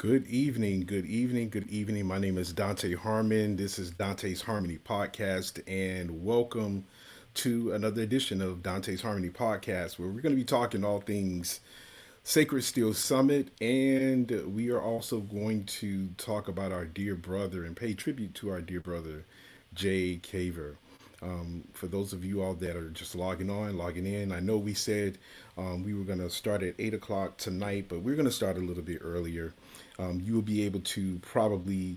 Good evening, good evening, good evening. My name is Dante Harmon. This is Dante's Harmony Podcast, and welcome to another edition of Dante's Harmony Podcast, where we're going to be talking all things Sacred Steel Summit, and we are also going to talk about our dear brother and pay tribute to our dear brother, Jay Caver. For those of you all that are just logging in, I know we said we were going to start at 8 o'clock tonight, but we're going to start a little bit earlier. You will be able to probably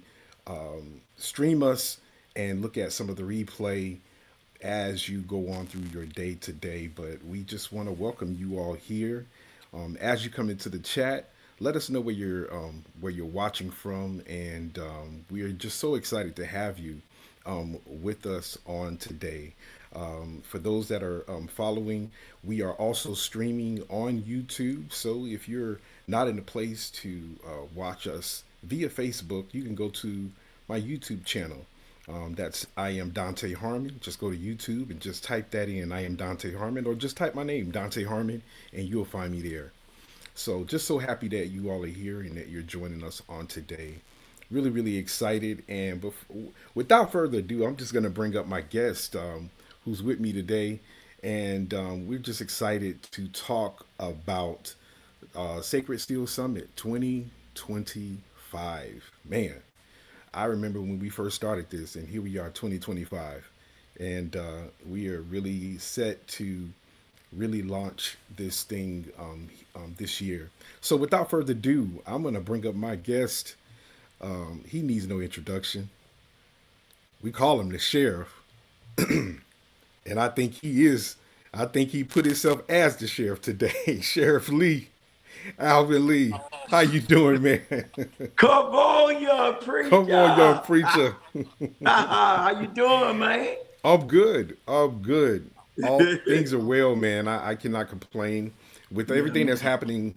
stream us and look at some of the replay as you go on through your day to day. But we just want to welcome you all here. As you come into the chat, let us know where you're watching from, and we are just so excited to have you with us on today. For those that are following, we are also streaming on YouTube. So if you're not in a place to watch us via Facebook, you can go to my YouTube channel. That's I am Dante Harmon. Just go to YouTube and just type that in. I am Dante Harmon, or just type my name, Dante Harmon, and you'll find me there. So just so happy that you all are here and that you're joining us on today. Really, really excited. And without further ado, I'm just going to bring up my guest who's with me today. And we're just excited to talk about Sacred Steel Summit 2025. Man, I remember when we first started this, and here we are, 2025. And we are really set to really launch this thing this year. So without further ado, I'm going to bring up my guest. He needs no introduction. We call him the sheriff. And I think he is. I think he put himself as the sheriff today. Sheriff Lee, Alvin Lee. How you doing, man? Come on, young Come on, young preacher. preacher. How you doing, man? I'm good. I'm good. All things are well, man. I cannot complain. With Yeah, everything that's man. happening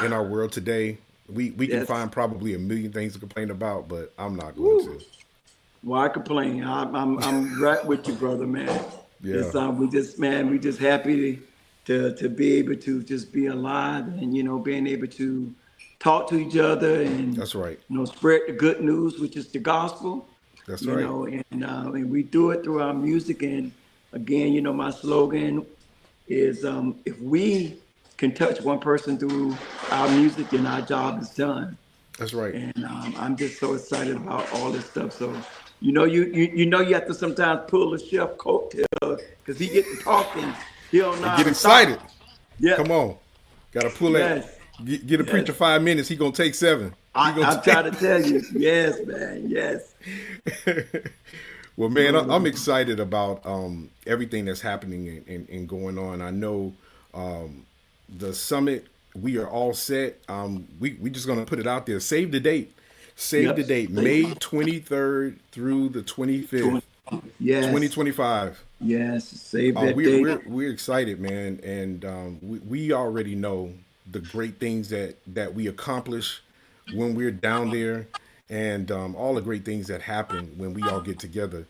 in our world today, we can Yes. find probably a million things to complain about, but I'm not going Woo. to. Why complain? I'm right with you, brother, man. Yeah, It's we just happy to be able to just be alive and being able to talk to each other and that's right. spread the good news, which is the gospel. That's right. And we do it through our music. And again, my slogan is if we can touch one person through our music, then our job is done. That's right. And I'm just so excited about all this stuff. So you have to sometimes pull the chef coattail because he get to talking, he don't know And how get to excited. stop. Yeah, Come on. Got to pull that. yes, Get a yes. preacher 5 minutes. He gonna take seven. He gonna I'm trying take. to tell you, yes, man, yes. Well, man, I'm excited about everything that's happening and going on. I know the summit. We are all set. We just gonna put it out there. Save the date. Save Yep. the date. May 23rd through the 25th, Yes, 2025. yes. Save that We're date. we're excited, man, and we already know the great things that we accomplish when we're down there, and all the great things that happen when we all get together.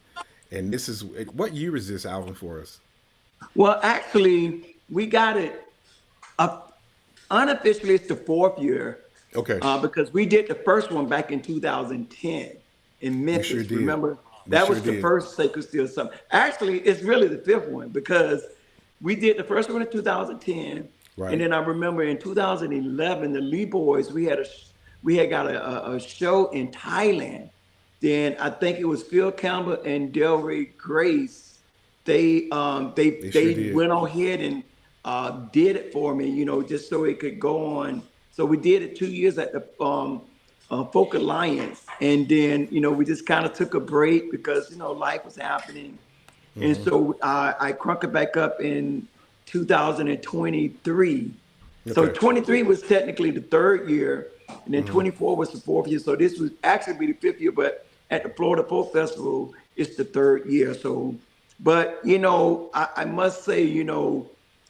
And this is what year is this, Alvin, for us? Well, actually, we got it. Uh, Unofficially, it's the fourth year Okay, because we did the first one back in 2010 in we sure Memphis. did. Remember, We that sure was the did. first Sacred Steel Summit. Actually, it's really the fifth one because we did the first one in 2010, and Right. then I remember in 2011, the Lee Boys we had got a show in Thailand. Then I think it was Phil Campbell and Delray Grace. They They sure they did. went on ahead and did it for me, just so it could go on. So we did it 2 years at the Folk Alliance, and then we just kind of took a break because life was happening, and Hmm. so I cranked it back up in 2023. So Okay. 23 was technically the third year, and then Hmm. 24 was the fourth year. So this was actually be the fifth year, but at the Florida Folk Festival, it's the third year. So, but I must say,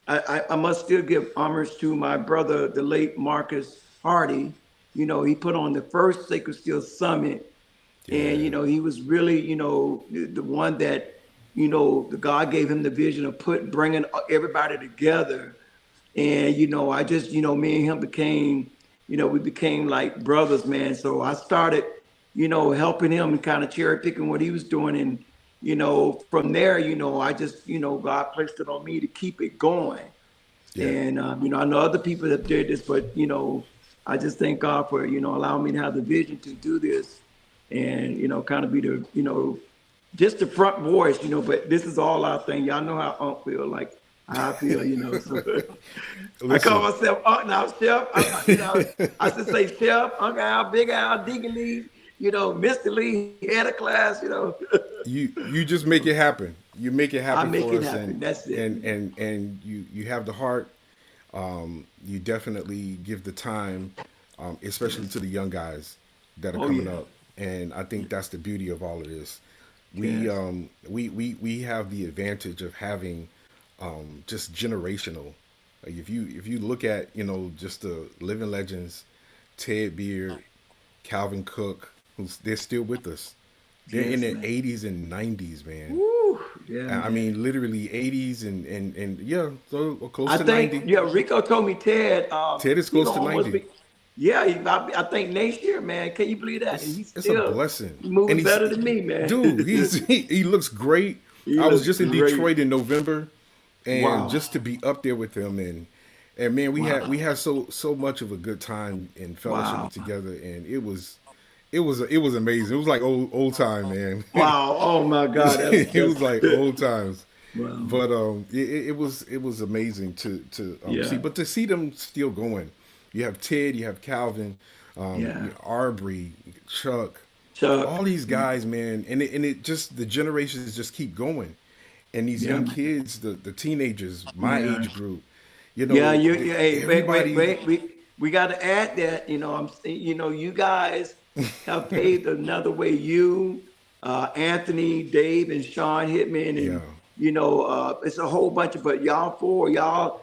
I must still give homage to my brother, the late Marcus Hardy. He put on the first Sacred Steel Summit, and Yeah. he was really, the one that, the God gave him the vision of bringing everybody together. And I just me and him became we became like brothers, man. So I started, helping him and kind of cherry picking what he was doing. And, from there, I just, God placed it on me to keep it going. Yeah. And, I know other people that did this, but, I just thank God for, allowing me to have the vision to do this and, kind of be the, just the front voice, but this is all our thing. Y'all know how Unc feel, like how I feel, So I call Listen. myself Unc now, Chef. I should say Chef, Uncle Al, Big Al, Deacon Lee, Mr. Lee, head of class, You just make it happen. You make it I happen make for it us, happen. That's it. and you have the heart. You definitely give the time, especially to the young guys that are Oh coming yeah. up. And I think that's the beauty of all of this. We Yes. um we have the advantage of having just generational. Like if you look at just the living legends, Ted Beard, Calvin Cook, who's they're still with us. They're in Yes, their man. 80s and 90s, man. Woo. Yeah, I man. mean, literally 80s and yeah, so close I to think, 90. yeah, Rico told me Ted, Ted is he close gonna to almost 90. be, yeah, I think next year, man. Can you believe that? And he's It's a still blessing. And moving better than me, man. dude, he looks great. He I was looks just in great. Detroit in November, and Wow. just to be up there with him, and man, we Wow. had so much of a good time in fellowship Wow. together, and it was amazing. It was like old time, man. Wow. Oh my God. It was like old times. Wow. But it was amazing to see, Yeah. but to see them still going. You have Ted, you have Calvin, Yeah. Arbery, Chuck, Chuck. all these guys, man, and it just the generations just keep going, and these Yeah, young man. kids, the teenagers, my Yeah. age group, Yeah, hey, everybody, wait. We got to add that, you guys have paved another way. You, Anthony, Dave, and Sean Hitman, yeah, and it's a whole bunch of, but y'all four, y'all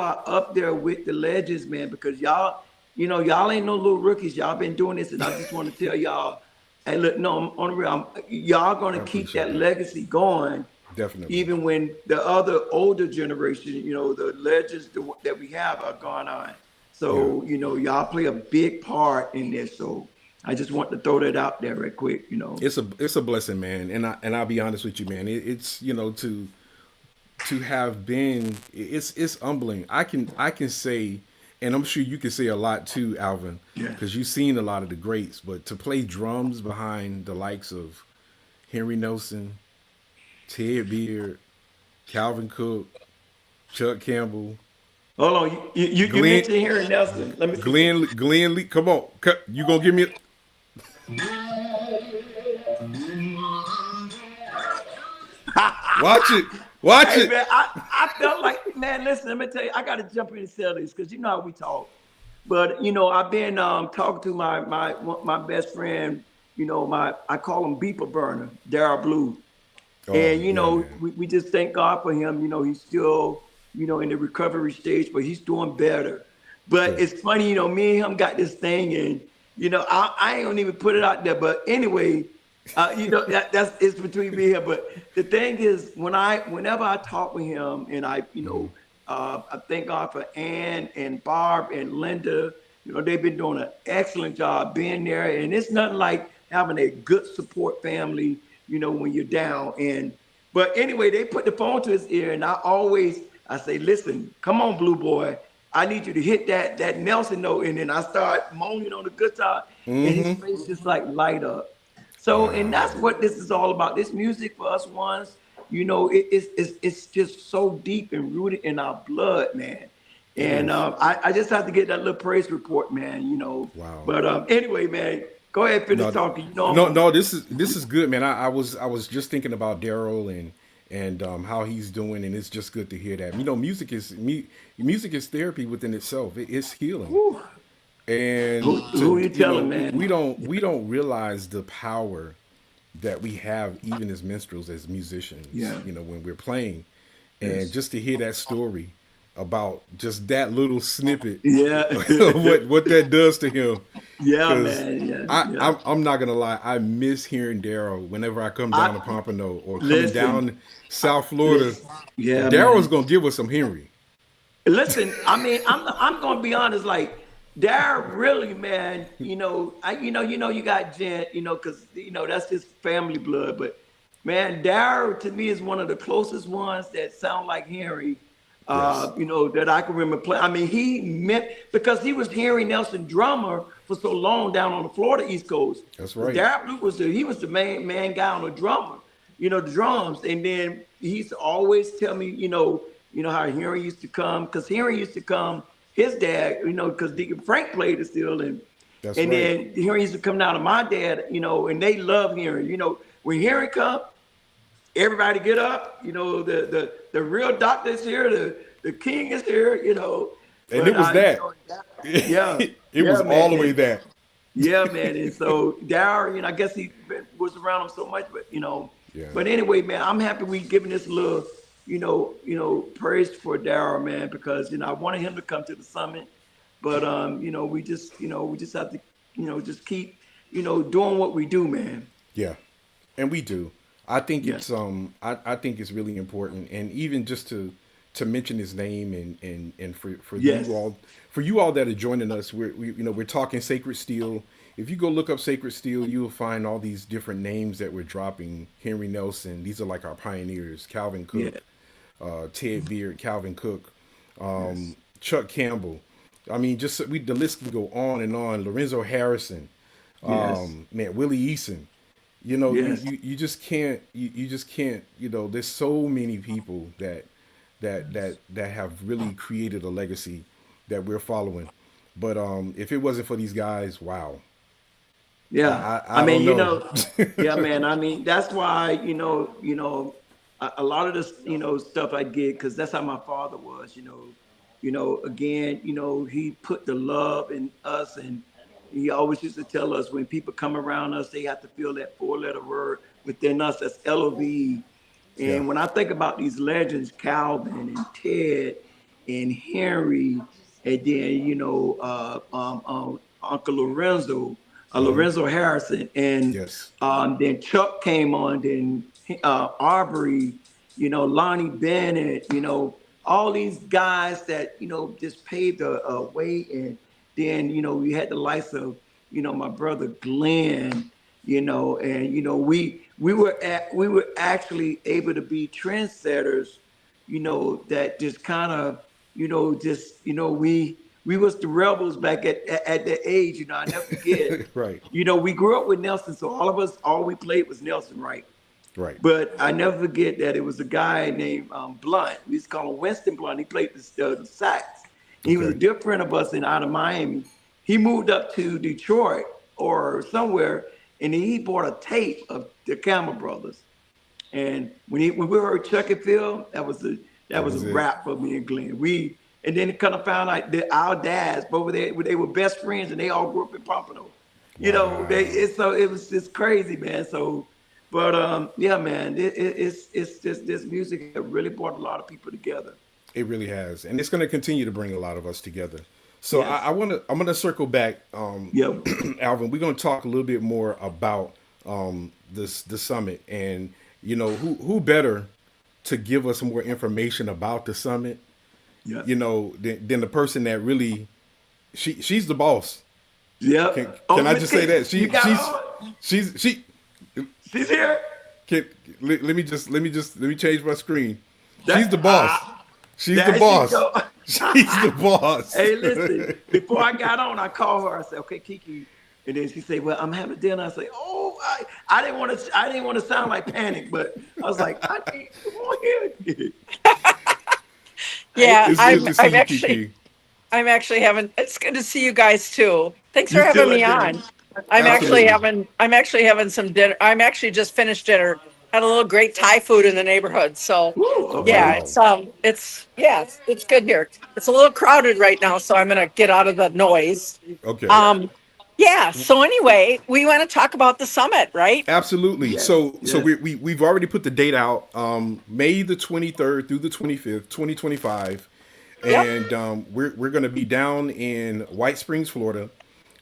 are up there with the legends, man, because y'all ain't no little rookies. Y'all been doing this, and I just want to tell y'all, and look, no, I'm on the real, y'all I gonna keep appreciate that that, legacy going definitely. even when the other older generation, the legends that we have are gone on. Yeah. So, y'all play a big part in this. So I just want to throw that out there right quick. It's a blessing, man, and I'll be honest with you, man. It's to have been, it's humbling. I can say, and I'm sure you can say a lot too, Alvin, Yeah. because you've seen a lot of the greats. But to play drums behind the likes of Henry Nelson, Ted Beard, Calvin Cook, Chuck Campbell, Hold on. You Glenn mentioned Harry Nelson. Let me see something. Glenn Lee. Come on, you gonna give me? Watch it, watch Hey it. man, I felt like, man, listen, let me tell you, I gotta jump in and sell this because you know how we talk. But I've been talking to my best friend, I call him Beeper Burner, Daryl Blue. Oh And yeah, man. we just thank God for him. He's still, in the recovery stage, but he's doing better. But Good. it's funny, me and him got this thing, and I ain't gonna even put it out there. But anyway, that's it's between me and him. But the thing is, whenever I talk with him, and I thank God for Ann and Barb and Linda. They've been doing an excellent job being there, and it's nothing like having a good support family. When you're down. But anyway, they put the phone to his ear, and I say, listen, come on, Blue Boy. I need you to hit that Nelson note. And then I start moaning on the guitar, and his face just like light up. So, and that's Wow. what this is all about. This music for us ones, it's just so deep and rooted in our blood, man. It And is. I just have to get that little praise report, man. Wow. But anyway, man, go ahead, finish No, talking. no, no. This is good, man. I was just thinking about Daryl and how he's doing, and it's just good to hear that. Music is therapy within itself. It's healing, Whew. and Who to you telling, man? we don't realize the power that we have even as minstrels, as musicians. Yeah. When we're playing, and Yes. just to hear that story about just that little snippet Yeah. of what that does to him. Yeah, Because man. Yeah. I, Yeah. I'm not gonna lie, I miss hearing Daryl whenever I come down to I Pompano or coming listen. down South Florida. Listen. Yeah, Daryl's man. gonna give us some Henry. Listen. I mean, I'm gonna be honest. Like, Darren really, man, you got Jen, because that's just family blood. But man, Darren to me is one of the closest ones that sound like Henry. Yes, That I can remember playing. I mean, he meant because he was Henry Nelson drummer for so long down on the Florida East Coast. that's Because right. Darren Blue was the main guy on the drummer, the drums. And then he used to always tell me, how Henry used to come, because Henry used to come, his dad, because Deacon Frank played it still, and That's and right. then Henry used to come down to my dad, and they love Henry. When Henry come, everybody get up. The real doctor is here, the king is here. And it But was that. yeah, It yeah, was all the man. way that. Yeah, man. And so Darryl, I guess he was around him so much, but Yeah. but anyway, man, I'm happy we giving this little, praise for Darryl, man, because I wanted him to come to the summit, but we just have to, just keep, doing what we do, man. Yeah, and we do. I think Yeah. I think it's really important, and even just to mention his name, and for you Yes. all, that are joining us, we're talking Sacred Steel. If you go look up Sacred Steel, you will find all these different names that we're dropping. Henry Nelson, these are like our pioneers. Calvin Yeah. Cook, Ted Beard, Calvin Cook, Yes. Chuck Campbell. I mean, just the list can go on and on. Lorenzo Harrison, Yes. man, Willie Eason. Yes. You just can't you just can't. There's so many people that have really created a legacy that we're following. But if it wasn't for these guys, wow, Yeah. I I mean, don't know. yeah, man. I mean, that's why, a lot of this, stuff I get, because that's how my father was, again, he put the love in us, and he always used to tell us when people come around us, they have to feel that four-letter word within us. That's LOV. Yeah. And when I think about these legends, Calvin and Ted and Henry, and then Uncle Lorenzo, Hmm. Lorenzo Harrison, and Yes. then Chuck came on, then Arbery, Lonnie Bennett, all these guys that just paved a way, and then we had the likes of my brother Glenn, and we were actually able to be trendsetters, that just kind of, just we was the rebels back at that age. I never forget. Right. We grew up with Nelson, so all of us, all we played was Nelson, right? Right. But I never forget that it was a guy named Blunt. We used to call him Winston Blunt. He played the sax. He was a Okay. dear friend of us in out of Miami. He moved up to Detroit or somewhere, and he bought a tape of the Campbell Brothers. And when we heard Chuck and Phil, that That was a was it. rap for me and Glenn. And then it kind of found out that our dads, both of they were best friends, and they all grew up in Pompano. Wow. It was just crazy, man. So, but yeah, man, it's just this music that really brought a lot of people together. It really has, and it's going to continue to bring a lot of us together. So Yes. I'm gonna circle back, Yeah. Alvin. We're going to talk a little bit more about the summit, and who better to give us more information about the summit, Yes. than the person that really she's the boss. Can Yep. can Oh, I Miss just say T, that you got on? she She's here. can let me change my screen. She's the That boss. She's the there she boss. go. She's the boss. Hey, listen. Before I got on, I called her. I said, "Okay, Kiki," and then she said, "Well, I'm having dinner." I said, "Oh, I didn't want to sound like panic, but I was like, I need come on here." Yeah, It's good I'm to see I'm you, actually Kiki. I'm actually having it's good to see you guys too. Thanks for You having still me at dinner? on. Absolutely. I'm actually having some dinner. I'm actually just finished dinner. Had a little great Thai food in the neighborhood. So Woo, yeah, okay. Wow. it's good here. It's a little crowded right now, so I'm gonna get out of the noise. Okay. Yeah. Um yeah, so anyway, we want to talk about the summit, right? Absolutely. Yes. So Yes. we've already put the date out, May the 23rd through the 25th, 2025, Yep. and we're going to be down in White Springs, Florida.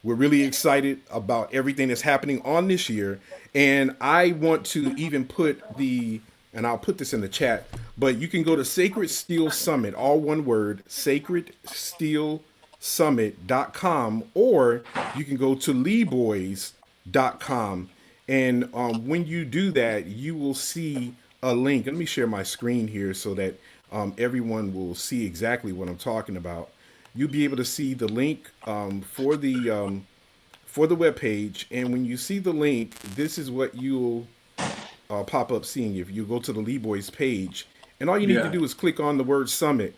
We're really excited about everything that's happening on this year, and I want to even put and I'll put this in the chat, but you can go to Sacred Steel Summit, all one word, Sacred Steel summit.com, or you can go to leeboys.com. And when you do that, you will see a link. Let me share my screen here so that everyone will see exactly what I'm talking about. You'll be able to see the link for the web page, and when you see the link, this is what you'll pop up seeing if you go to the Lee Boys page. And all you need to Yeah. do is click on the word Summit.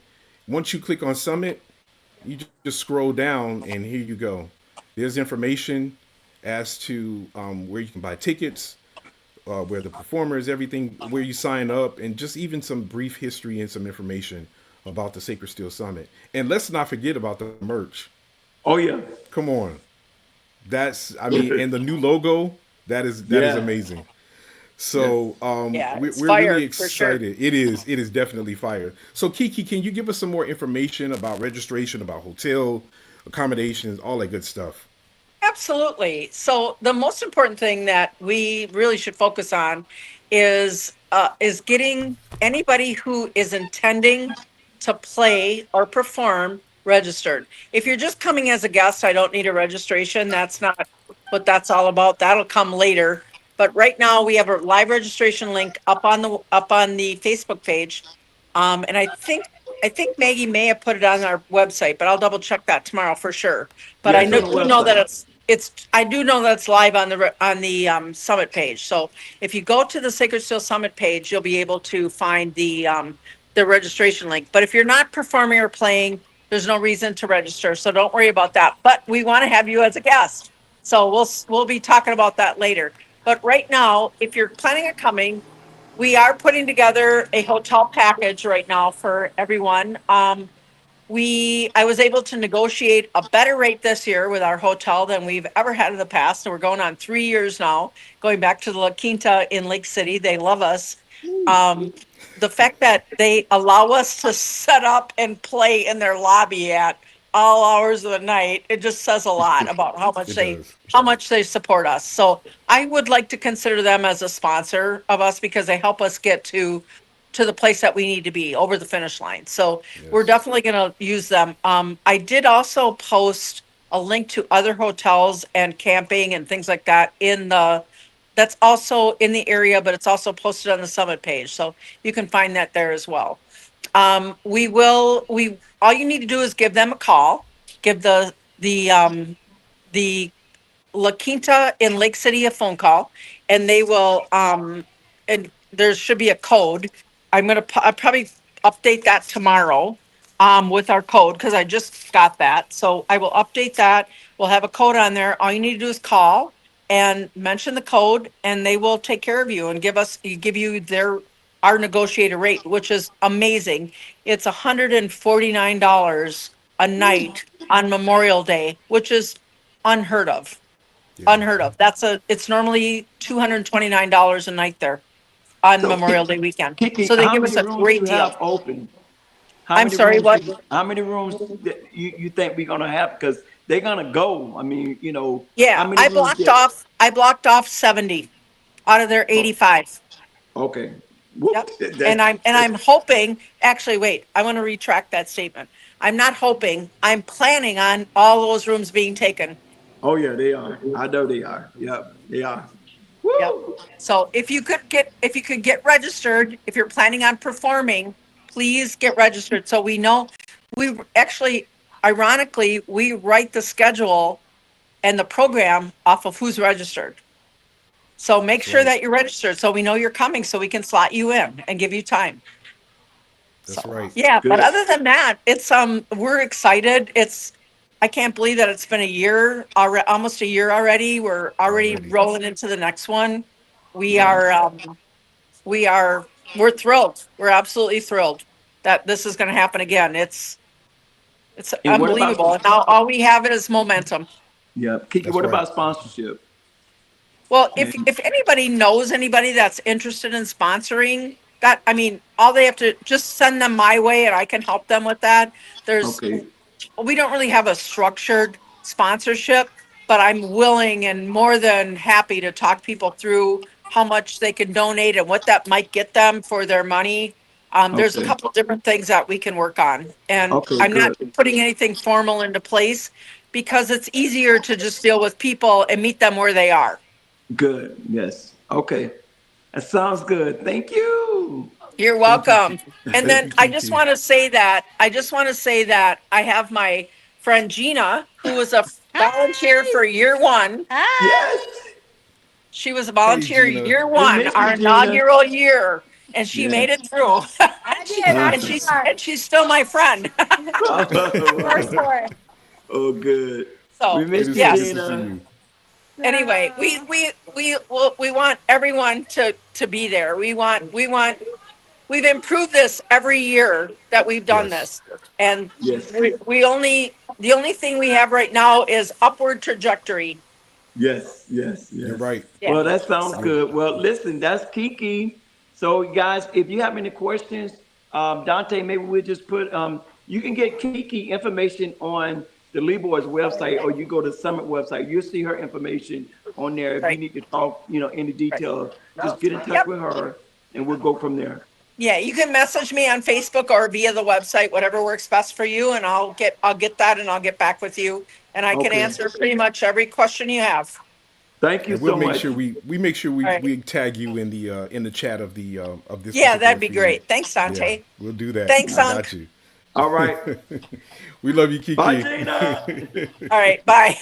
Once you click on Summit, you just scroll down, and here you go. There's information as to where you can buy tickets, where the performer is, everything, where you sign up, and just even some brief history and some information about the Sacred Steel Summit. And let's not forget about the merch. Oh yeah. Come on, I mean, and the new logo, that is Yeah. amazing. Yeah. So Yeah, it's we're really fire for sure. excited. It is definitely fire. So Kiki, can you give us some more information about registration, about hotel accommodations, all that good stuff? Absolutely. So the most important thing that we really should focus on is getting anybody who is intending to play or perform registered. If you're just coming as a guest, I don't need a registration. That's not what that's all about. That'll come later. But right now we have a live registration link up on the Facebook page. And I think Maggie may have put it on our website, but I'll double check that tomorrow for sure. But Yeah, I it's know, on the do know that website. I do know that's live on the summit page. So if you go to the Sacred Steel Summit page, you'll be able to find the registration link. But if you're not performing or playing, there's no reason to register. So don't worry about that. But we want to have you as a guest. So we'll be talking about that later. But right now, if you're planning on coming, we are putting together a hotel package right now for everyone. I was able to negotiate a better rate this year with our hotel than we've ever had in the past. And we're going on 3 years now, going back to the La Quinta in Lake City. They love us. Um, the fact that they allow us to set up and play in their lobby at all hours of the night, it just says a lot about how much It they does. how much they support us. So I would like to consider them as a sponsor of us because they help us get to the place that we need to be over the finish line. So we're Yes. definitely going to use them. I did also post a link to other hotels and camping and things like that that's also in the area, but it's also posted on the summit page. So you can find that there as well. All you need to do is give them a call, give the La Quinta in Lake City a phone call, and they will, and there should be a code. I'll probably update that tomorrow, with our code, because I just got that. So I will update that. We'll have a code on there. All you need to do is call and mention the code, and they will take care of you and give you our negotiated rate, which is amazing. It's $149 a night on Memorial Day, which is unheard of. Yeah. Unheard of. It's normally $229 a night there on So Memorial Day weekend. Kiki, So they how give us many a rooms great you deal. have open? I'm sorry, what? How many rooms that you think we're gonna have? Because they're gonna go. I mean, how Yeah, many rooms I blocked off 70 out of their oh, 85. okay. Whoop, Yep. And that's I'm hoping, actually, wait, I want to retract that statement. I'm not hoping, I'm planning on all those rooms being taken. oh yeah, they are. I know they are. Yep, they are. Yep. Woo! So if you could get registered, if you're planning on performing, please get registered. So we know, we actually, ironically, we write the schedule and the program off of who's registered. So make That's sure right. that you're registered so we know you're coming so we can slot you in and give you time. That's So right. yeah, but Good. other than that, we're excited. I can't believe that it's been a year already, almost a year already. We're already Already. rolling into the next one. We Yeah. are we are we're thrilled. We're absolutely thrilled that this is going to happen again. It's And what about unbelievable. And now all we have is momentum. yeah, Kiki? That's What right. about sponsorship? Well, And if anybody knows anybody that's interested in sponsoring that, I mean, all they have to just send them my way and I can help them with that. There's okay, we don't really have a structured sponsorship, but I'm willing and more than happy to talk people through how much they can donate and what that might get them for their money. There's a Okay. couple different things that we can work on. And Okay, I'm not good. putting anything formal into place because it's easier to just deal with people and meet them where they are. Good. Yes. Okay. That sounds good. Thank you. You're Thank you, welcome. And thank then you, I Kiki. just want to say that I have my friend Gina, who was a volunteer Hi. for year one. Hi. Yes. She was a Hey, volunteer Gina. year We one, miss you, our Gina. inaugural year, and she Yes. made it through. I She, did. I and was she's part. and she's still my friend. For sure. Oh, good. We So It miss is you, so good yes. to see Gina. you. Anyway, we want everyone to be there. We've improved this every year that we've done Yes, this, and Yes. we only the only thing we have right now is upward trajectory. Yes. Yes. you're Yes. right. Yeah. Well, that sounds So, You're good. Well, listen, that's Kiki. So, guys, if you have any questions, Dante, maybe we'll just put, you can get Kiki information on the Lee Boys website, or you go to Summit website. You'll see her information on there. If you right, need to talk, any right. detail, just get in touch Yep. with her and we'll go from there. Yeah, you can message me on Facebook or via the website, whatever works best for you, and I'll get that and I'll get back with you, and I can Okay. answer pretty much every question you have. Thank you and we'll so make much. sure we make sure All right. we tag you in the chat of this Yeah, particular that'd be feed. great. Thanks, Yeah, Dante. we'll do that. Thanks, I got Unc. you. All right. We love you, Bye, Kiki. Gina. All right, bye.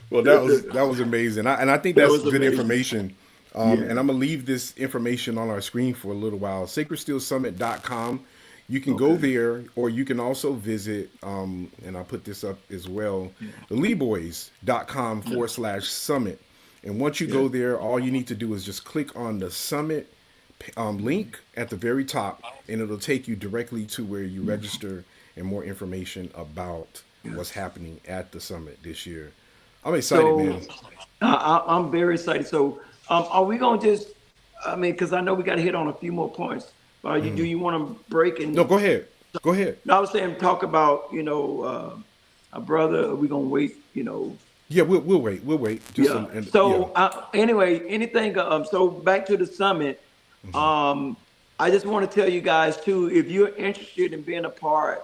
Well, that was amazing, and I think That that's was good amazing. information. Yeah. And I'm gonna leave this information on our screen for a little while. SacredSteelSummit.com. You can go Okay. there, or you can also visit, and I'll put this up as well, the LeeBoys.com / summit. And once you Yes. go there, all you need to do is just click on the summit link at the very top, and it'll take you directly to where you register and more information about what's Yes. happening at the summit this year. I'm excited, So man. I'm very excited. So are we gonna just? I mean, because I know we got to hit on a few more points. But do you want to break No, and? go ahead. Go ahead. No, I was saying talk about a brother. Are we gonna wait? Yeah, we'll wait. We'll wait. Just Yeah. and yeah. So anyway, anything. So back to the summit. Um, I just want to tell you guys too, if you're interested in being a part,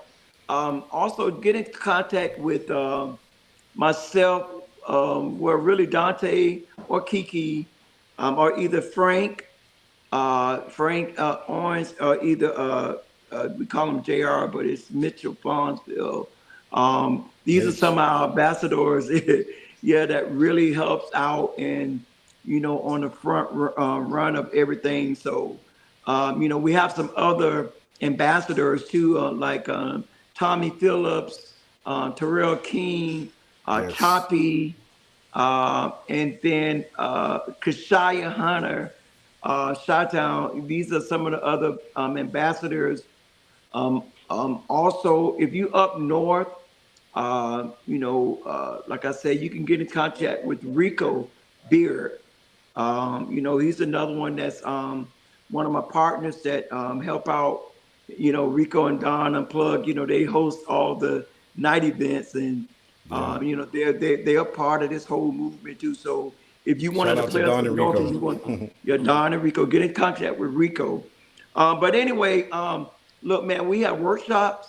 also get in contact with myself, where really Dante or Kiki, or either Frank Orange, or either we call him JR, but it's Mitchell Farnsville. These are some Mitch. of our ambassadors, yeah, that really helps out and on the front run of everything. So we have some other ambassadors too, like Tommy Phillips, Terrell King, Yes. Choppy, and then Kashaya Hunter, Chi-Town. These are some of the other ambassadors. Also, if you up north, like I said, you can get in contact with Rico Beard. He's another one that's one of my partners that help out. Rico and Don Unplugged. They host all the night events, and Yeah. they're part of this whole movement too. So if you one Shout of the out to players Don from and North and Rico. you want your Don and Rico, get in contact with Rico. But anyway, look, man, we have workshops.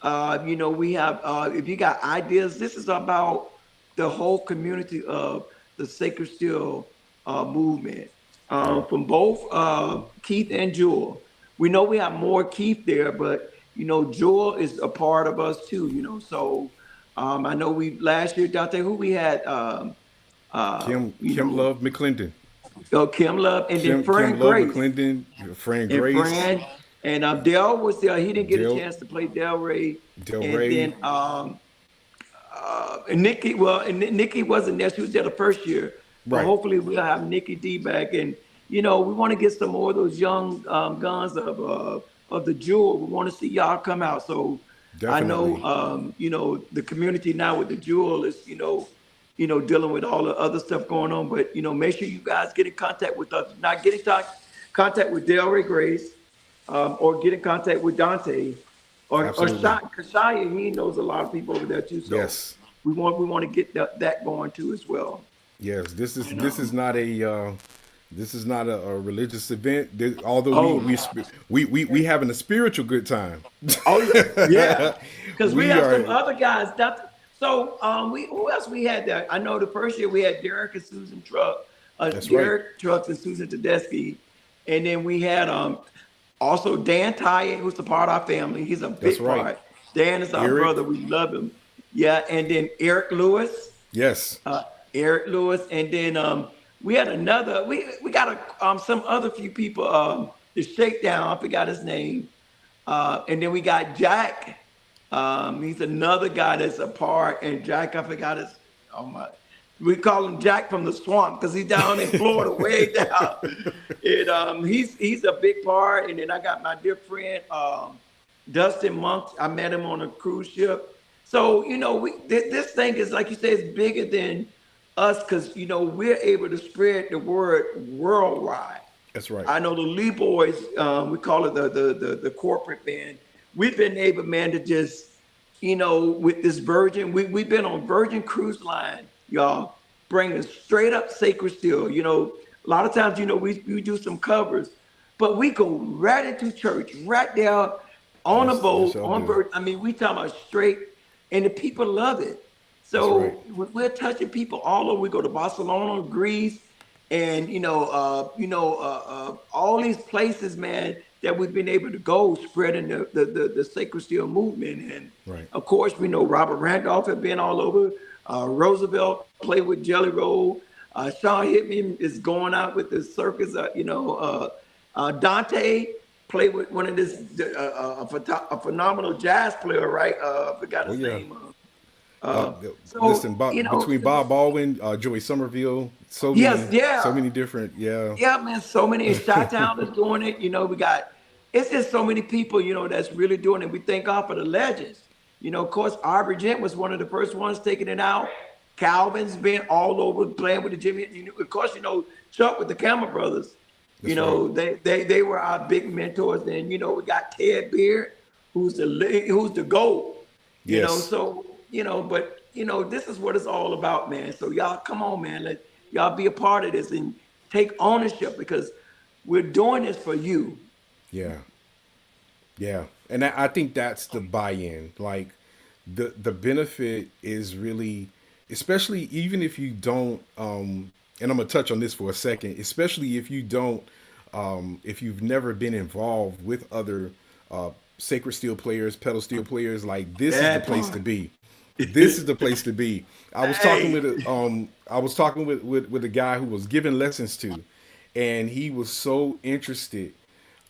We have, if you got ideas, this is about the whole community of the Sacred Steel movement, Right. from both Keith and Jewel. We know we have more Keith there, but Jewel is a part of us too. So I know we last year, Dante, who we had, Kim Love McClendon. Kim Love, and then Kim Fern Love Grace. McClendon. Fran And Grace. Fran, and Dell was there. He didn't get a Del chance to play Del Rey. Del And Rey. then and Nikki, well, and Nikki wasn't there. She was there the first year. But Right. hopefully we'll have Nikki D back. And, we want to get some more of those young guns of the Jewel. We want to see y'all come out. So I know, Definitely. the community now with the Jewel is, dealing with all the other stuff going on. But, make sure you guys get in contact with us. Not get in contact with Delray Grace, or get in contact with Dante, or Absolutely. Kashaya. He knows a lot of people over there too. So Yes. we want to get that going too as well. Yes. This is You this know. is not This is not a religious event. Although Oh, we having a spiritual good time. oh yeah, yeah. Because we We have some are. other guys. So we who else we had there? I know the first year we had Derek and Susan Truck, That's right. Derek Trucks and Susan Tedeschi, and then we had also Dan Tyatt, who's a part of our family. He's a That's big right. part. Dan is our Eric. brother. We love him. Yeah, and then Eric Lewis. Yes. uh, Eric Lewis, and then we had another. We got some other few people. The Shakedown, I forgot his name, and then we got Jack. He's another guy that's a part, and Jack, I forgot his. Oh my, we call him Jack from the swamp because he's down in Florida, way down. And he's a big part. And then I got my dear friend Dustin Monk. I met him on a cruise ship. So this thing is, like you say, it's bigger than us because we're able to spread the word worldwide. That's right. I know the Lee Boys, we call it the corporate band. We've been able, man, to just with this Virgin, we've been on Virgin Cruise Line, y'all, bringing straight up sacred steel. A lot of times, we do some covers, but we go right into church, right there on a Yes, boat, yes, y'all on do. Virgin. I mean, we talking about straight, and the people love it. That's So right. we're touching people all over. We go to Barcelona, Greece, and all these places, man, that we've been able to go spreading the sacred steel movement. And Right. of course, we know Robert Randolph has been all over. Roosevelt played with Jelly Roll. Sean Hitman is going out with the circus. Dante played with one of this a phenomenal jazz player, right? I forgot Oh his yeah. name. Uh, So Listen, between Bob Baldwin, Joey Somerville, yes, so yeah. many different. Yeah. Yeah, man, so many. Chi-Town is doing it. We got, it's just so many people, that's really doing it. We thank God for the legends. Of course, Aubrey Gent was one of the first ones taking it out. Calvin's been all over playing with the Jimmy. Of course, Chuck with the Cameron Brothers. That's right. They were our big mentors. Then, we got Ted Beard, who's the GOAT. Yes. This is what it's all about, man. So y'all come on, man. Let y'all be a part of this and take ownership because we're doing this for you. Yeah. Yeah. And I think that's the buy-in. Like the benefit is really, especially even if you don't, and I'm gonna touch on this for a second, especially if you don't, if you've never been involved with other sacred steel players, pedal steel players, like this is the That place to part. be. This is the place to be. I was talking Hey. with a guy who was giving lessons to, and he was so interested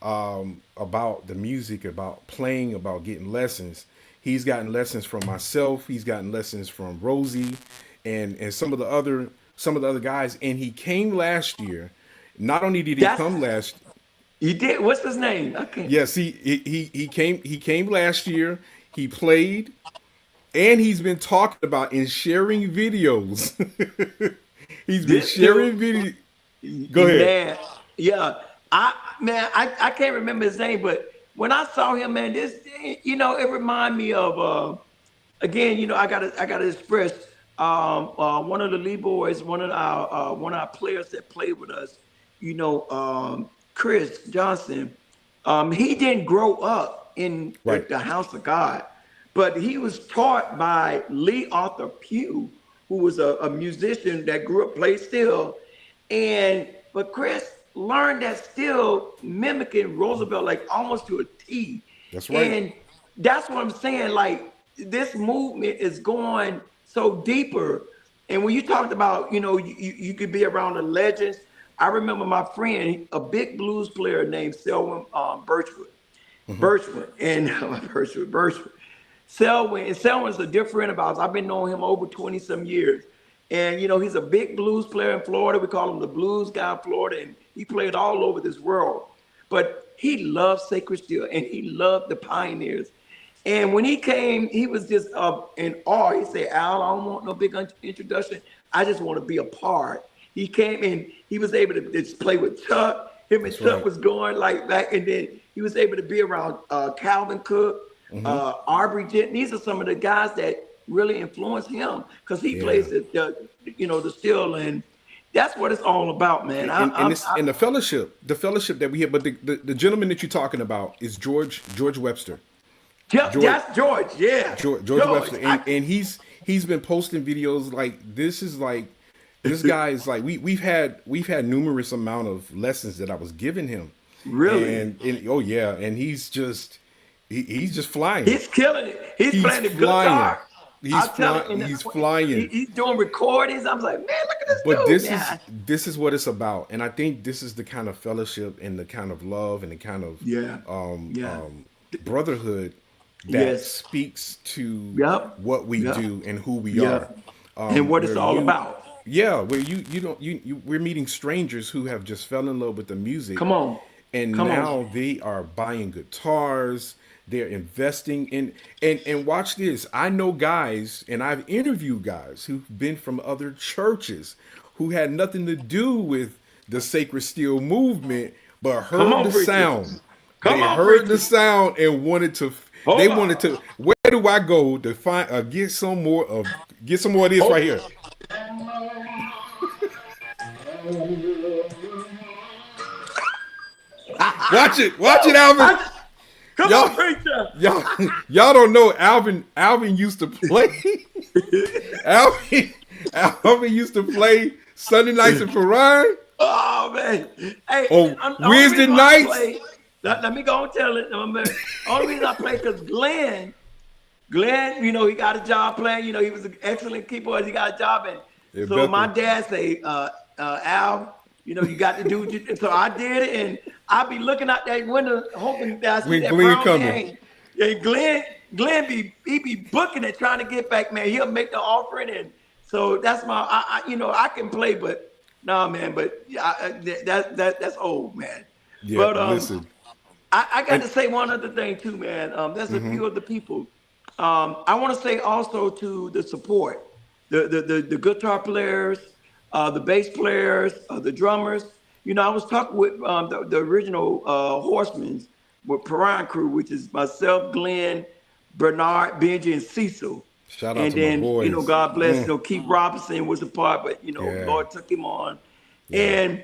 about the music, about playing, about getting lessons. He's gotten lessons from myself. He's gotten lessons from Rosie, and some of the other guys. And he came last year. Not only did he That's come last, you did. What's his name? I can't. yes, he came last year. He played, and he's been talking about and sharing videos. He's been This dude. sharing video. Go ahead. Man, yeah. I can't remember his name, but when I saw him, man, it reminded me of again, I gotta express one of the Lee boys, one of our players that played with us, Chris Johnson. He didn't grow up in Right. the house of God, but he was taught by Lee Arthur Pugh, who was a musician that grew up, played steel. But Chris learned that still mimicking Roosevelt like almost to a T. That's right. And that's what I'm saying. Like this movement is going so deeper. And when you talked about, you could be around the legends. I remember my friend, a big blues player named Selwyn Birchwood. Birchwood and Birchwood. Selwyn's a dear friend of ours. I've been knowing him over 20 some years. And he's a big blues player in Florida. We call him the blues guy in Florida, and he played all over this world. But he loved sacred steel and he loved the pioneers. And when he came, he was just in awe. He said, "Al, I don't want no big introduction. I just want to be a part." He came and he was able to just play with Chuck. Him and That's Chuck right. was going like that, and then he was able to be around Calvin Cook, Aubrey Gent. These are some of the guys that really influenced him because he Yeah. plays the steel, and That's what it's all about, man. And this and the fellowship that we have. But the gentleman that you're talking about is George Webster. George That's George. Yeah, George George. Webster, and he's been posting videos like this is like this guy is like we've had numerous amount of lessons that I was giving him, Really? and oh yeah, and he's just flying. He's killing it. He's He's playing the flying. guitar. I'm telling you, He's flying. he's doing recordings. I'm like, man, look at this But dude, man. this is what it's about, and I think this is the kind of fellowship and the kind of love and the kind of Yeah, um, yeah, um, brotherhood that yes, speaks to yep, what we yep, do and who we yeah. are. And what it's Where all about. yeah, where you don't we're meeting strangers who have just fell in love with the music, Come on, and come on. now they are buying guitars. They're investing in and watch this. I know guys, and I've interviewed guys who've been from other churches who had nothing to do with the Sacred Steel movement, but Come heard on, the preacher. sound. They Come on, heard the preacher. sound and wanted to. They Hold wanted on. to. Where do I go to find get some more of this Hold right here? Watch it, Alvin. I, come Y'all, on, preacher. y'all, y'all don't know Alvin. Alvin used to play. Alvin, Alvin used to play Sunday nights in Paran Oh man. Hey, on the only Wednesday reason why I nights. play, let me go and tell it. The only reason I play because Glenn, he got a job playing. He was an excellent keyboard. He got a job, and Yeah, so my Bethel. dad say, Al, you got to do. And so I did it, and I be looking out that window, hoping that I see When that Glenn Brown coming. game. Yeah, Glenn be booking it, trying to get back, man. He'll make the offering, and so that's I can play, but no, man. But that's old, man. Yeah, But listen. I got And to say one other thing too, man. There's a few of the people. I want to say also to the support, the guitar players, the bass players, the drummers. I was talking with the original Horsemen with Piran Crew, which is myself, Glenn, Bernard, Benji, and Cecil. shout out And to my then, boys. God bless, Keith Robinson was a part, but, Yeah, Lord took him on. yeah, And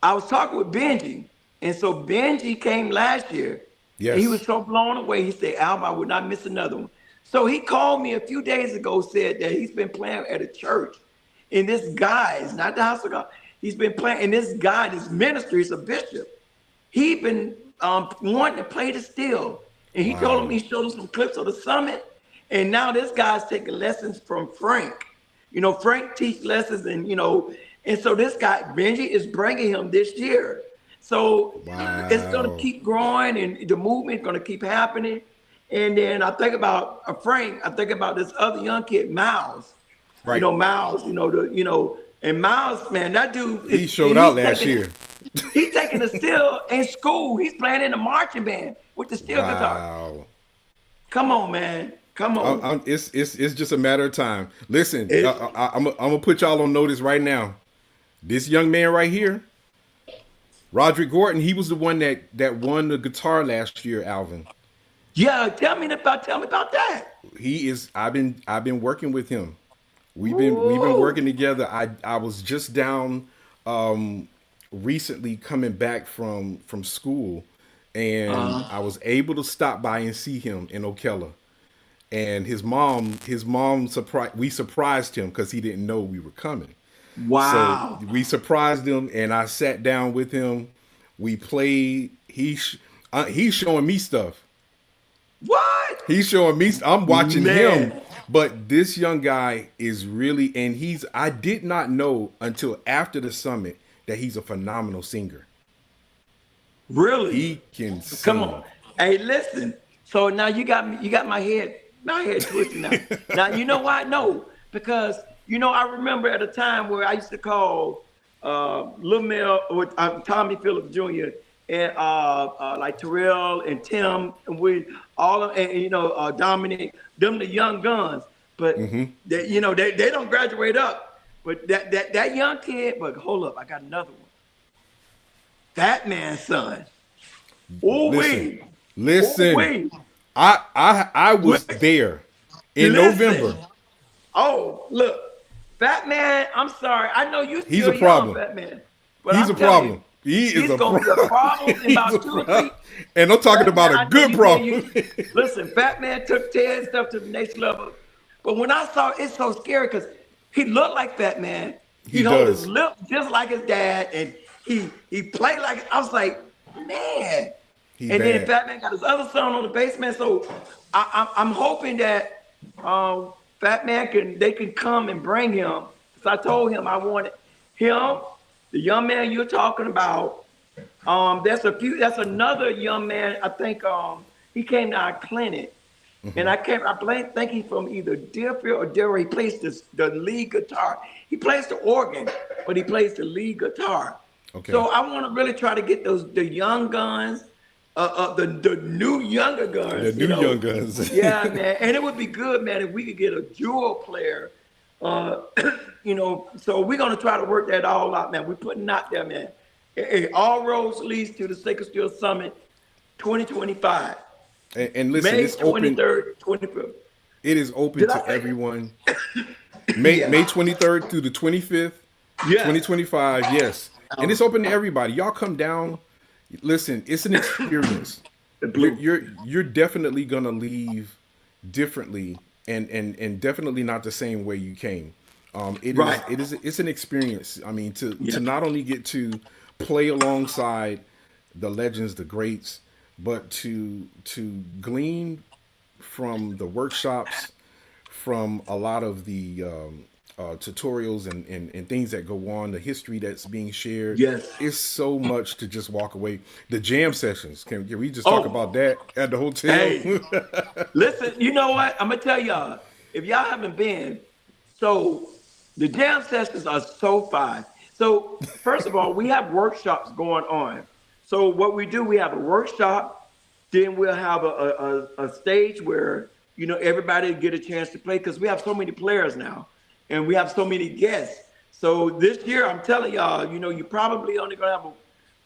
I was talking with Benji. And so Benji came last year and he was yes. so blown away. He said, Alvin, I would not miss another one. So he called me a few days ago, said that he's been playing at a church. And this guy, is not the house of God, he's been playing, and this guy, this minister, is a bishop. He been wanting to play the steel. And he told him, Wow. he showed him some clips of the summit. And now this guy's taking lessons from Frank. Frank teach lessons and so this guy, Benji, is bringing him this year. So it's going to Wow. keep growing and the movement's going to keep happening. And then I think about Frank, I think about this other young kid, Miles. Right. Miles, and Miles, man, that dude He is, showed and out last year. he's taking the steel in school. He's playing in the marching band with the steel guitar. Wow. Come on, man. Come on. It's just a matter of time. Listen, It, I'm gonna put y'all on notice right now. This young man right here, Roderick Gordon, he was the one that won the guitar last year. Alvin, yeah, tell me about that. he is. I've been working with him. We've been Ooh. working together. I was just down recently coming back from school, and Uh, I was able to stop by and see him in Ocala. And his mom we surprised him because he didn't know we were coming. So wow. we surprised him, and I sat down with him. We played. He's showing me stuff. What? He's showing me. I'm watching him, Man, but this young guy is really, and he's. I did not know until after the summit that he's a phenomenal singer. really? He can Come sing. on. Hey, listen. So now you got my head twisted now. Now you know why? No, because I remember at a time where I used to call Lil Mel with Tommy Phillips Jr. and like Terrell and Tim and we all and Dominic, them the young guns, but they don't graduate up. But that young kid, but hold up, I got another one. That man's son. Ooh Listen, wee. Ooh listen. wee. I was there in Listen. November. Oh, look. Fat Man, I'm sorry. I know you He's a still young, problem. Fat Man, but He's a I'm telling you, problem. He is he's a gonna be a problem. problem in He's a about 2 or 3. problem. And I'm talking Fat Man, about a I know good you being problem. you. Listen, Fat Man took Ted stuff to the next level. But when I saw it's so scary because he looked like Fat Man. He He hold his does. lip just like his dad, and he played like I was like, man. He And then bad. Fat Man got his other son on the basement. So I'm hoping that Fat Man they can come and bring him. Because I told him I wanted him, the young man you're talking about. That's another young man. I think he came to our clinic, and think he's from either Deerfield or Delray. He plays the lead guitar. He plays the organ, but he plays the lead guitar. Okay. So I want to really try to get the young guns, the new younger The guns. new young guns. Yeah, man, and it would be good, man, if we could get a dual player. Uh, so we're gonna try to work that all out, man. We're putting out there, man. Hey, all roads leads to the Sacred Steel Summit 2025, And listen, May it's open. 23rd, 25th. It is open Did I to say? everyone. May Yeah. May 23rd through the 25th, Yes. 2025. Yes, and it's open to everybody. Y'all come down. Listen, it's an experience. The You're blue. you're you're definitely gonna leave differently, and definitely not the same way you came. Right. It's an experience. I mean, Yeah. to not only get to play alongside the legends, the greats, but to glean from the workshops, from a lot of the tutorials and things that go on, the history that's being shared. Yes. It's so much to just walk away. The jam sessions, can we just talk Oh, about that at the hotel? hey, listen, you know what? I'm gonna tell y'all, if y'all haven't been, so the jam sessions are so fun. So first of all, we have workshops going on. So what we do, we have a workshop, then we'll have a stage where everybody get a chance to play because we have so many players now, and we have so many guests. So this year, I'm telling y'all, you probably only gonna have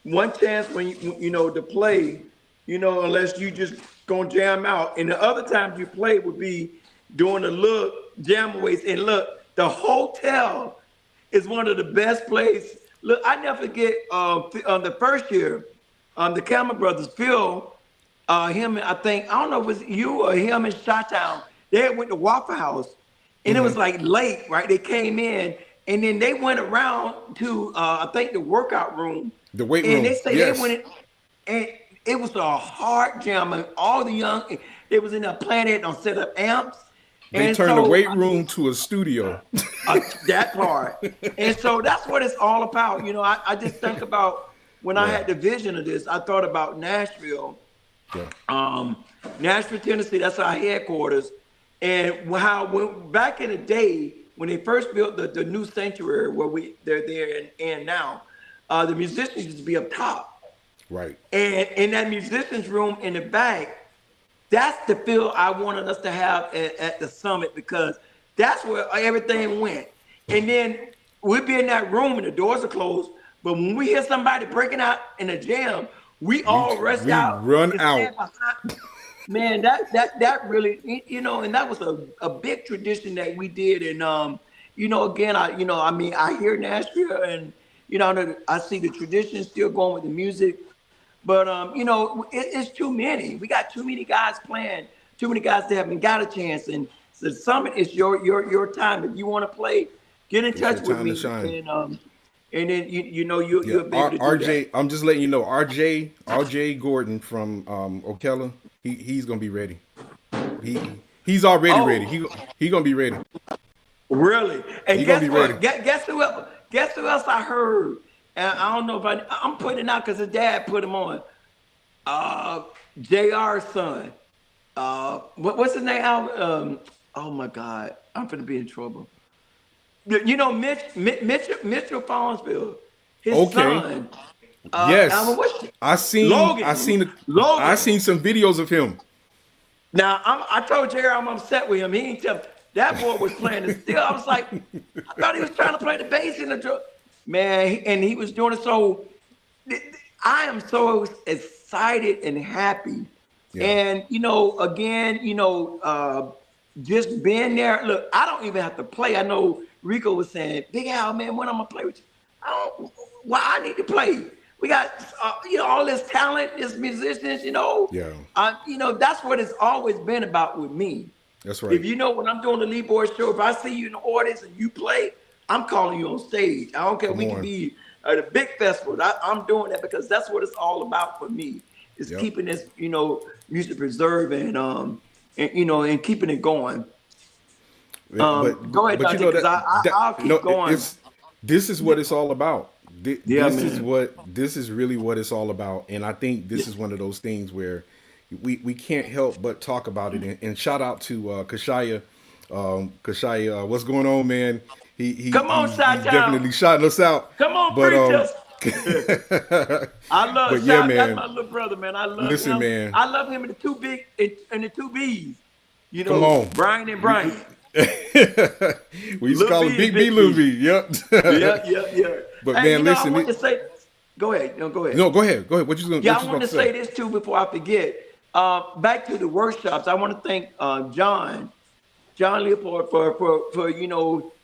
one chance when to play, unless you just gonna jam out. And the other times you play would be doing the little jamaways. And look, the hotel is one of the best places. Look, I never forget on the first year, the Cameron brothers, Phil, him, I don't know if it was you or him in Chi-Town, they had went to Waffle House, and it was like late, right? They came in, and then they went around to, I think, the workout room. The weight And room. they say Yes. they went in, and it was a hard jam. And all the young, they was in there playing it on set up amps. They And turned the so, weight room to a studio. that part. And so that's what it's all about. I just think about when I Yeah. had the vision of this, I thought about Nashville. Yeah. Nashville, Tennessee, that's our headquarters. And back in the day, when they first built the new sanctuary where they're there and now, the musicians used to be up top. Right. And in that musicians room in the back, that's the feel I wanted us to have at the summit, because that's where everything went. And then we'd be in that room and the doors are closed. But when we hear somebody breaking out in a jam, we all rush we out. run and out. stand behind. Man, that really, and that was a big tradition that we did. And again, I hear Nashville, and I see the tradition still going with the music. But it's too many. We got too many guys playing, too many guys that haven't got a chance. And the summit is your time. If you want to play, get in It's touch your with time me. to shine. And then you'll be Yeah. able to do RJ, that. I'm just letting you know, RJ Gordon from Ocala, he's gonna be ready. He's already Oh. ready. He gonna be ready. Really? And He gonna guess be what? ready. Guess who else? Guess who else I heard? And I don't know if I'm putting it out because his dad put him on. JR's son. What's his name? Oh my God, I'm gonna be in trouble. Mitchell Farnsville, his Okay. son. Yes. Alvin, I seen Logan. some videos of him. Now I told Jerry I'm upset with him. He ain't tell me. That boy was playing it still. I was like, I thought he was trying to play the bass in the drum. Man, and he was doing it. So I am so excited and happy. Yeah. And again, just being there. Look, I don't even have to play. I know Rico was saying, "Big Al, man, when I'm gonna play with you?" I don't. Why I need to play? We got all this talent, this musicians. Yeah. That's what it's always been about with me. That's right. If when I'm doing the Lead Boy show, if I see you in the audience and you play, I'm calling you on stage. I don't care. Come We on. can be at a big festival. I'm doing that because that's what it's all about for me. Is Yep. keeping this, music preserved and keeping it going. Go ahead, but Dante, because I'll keep going. This is what it's all about. Yeah, This is man. this is really what it's all about. And I think this is one of those things where we can't help but talk about it. And shout out to Kashaya. Kashaya, what's going on, man? Come on, He's Chi-Town. definitely shouting us out. Come on, But preachers. I love but yeah, Shaq. That's man. my little brother, man. I love Listen, him. man. I love him in the two big and the two B's. Come on. Brian and Brian. We used to Lil call B him is Big Big B, Lil B. B. Yep. Yeah. But Hey, man, listen. I want to say. Go ahead. No, go ahead. No, go ahead. Go ahead. What you going Yeah, I to want to say this too before I forget. Back to the workshops. I want to thank John Leopold for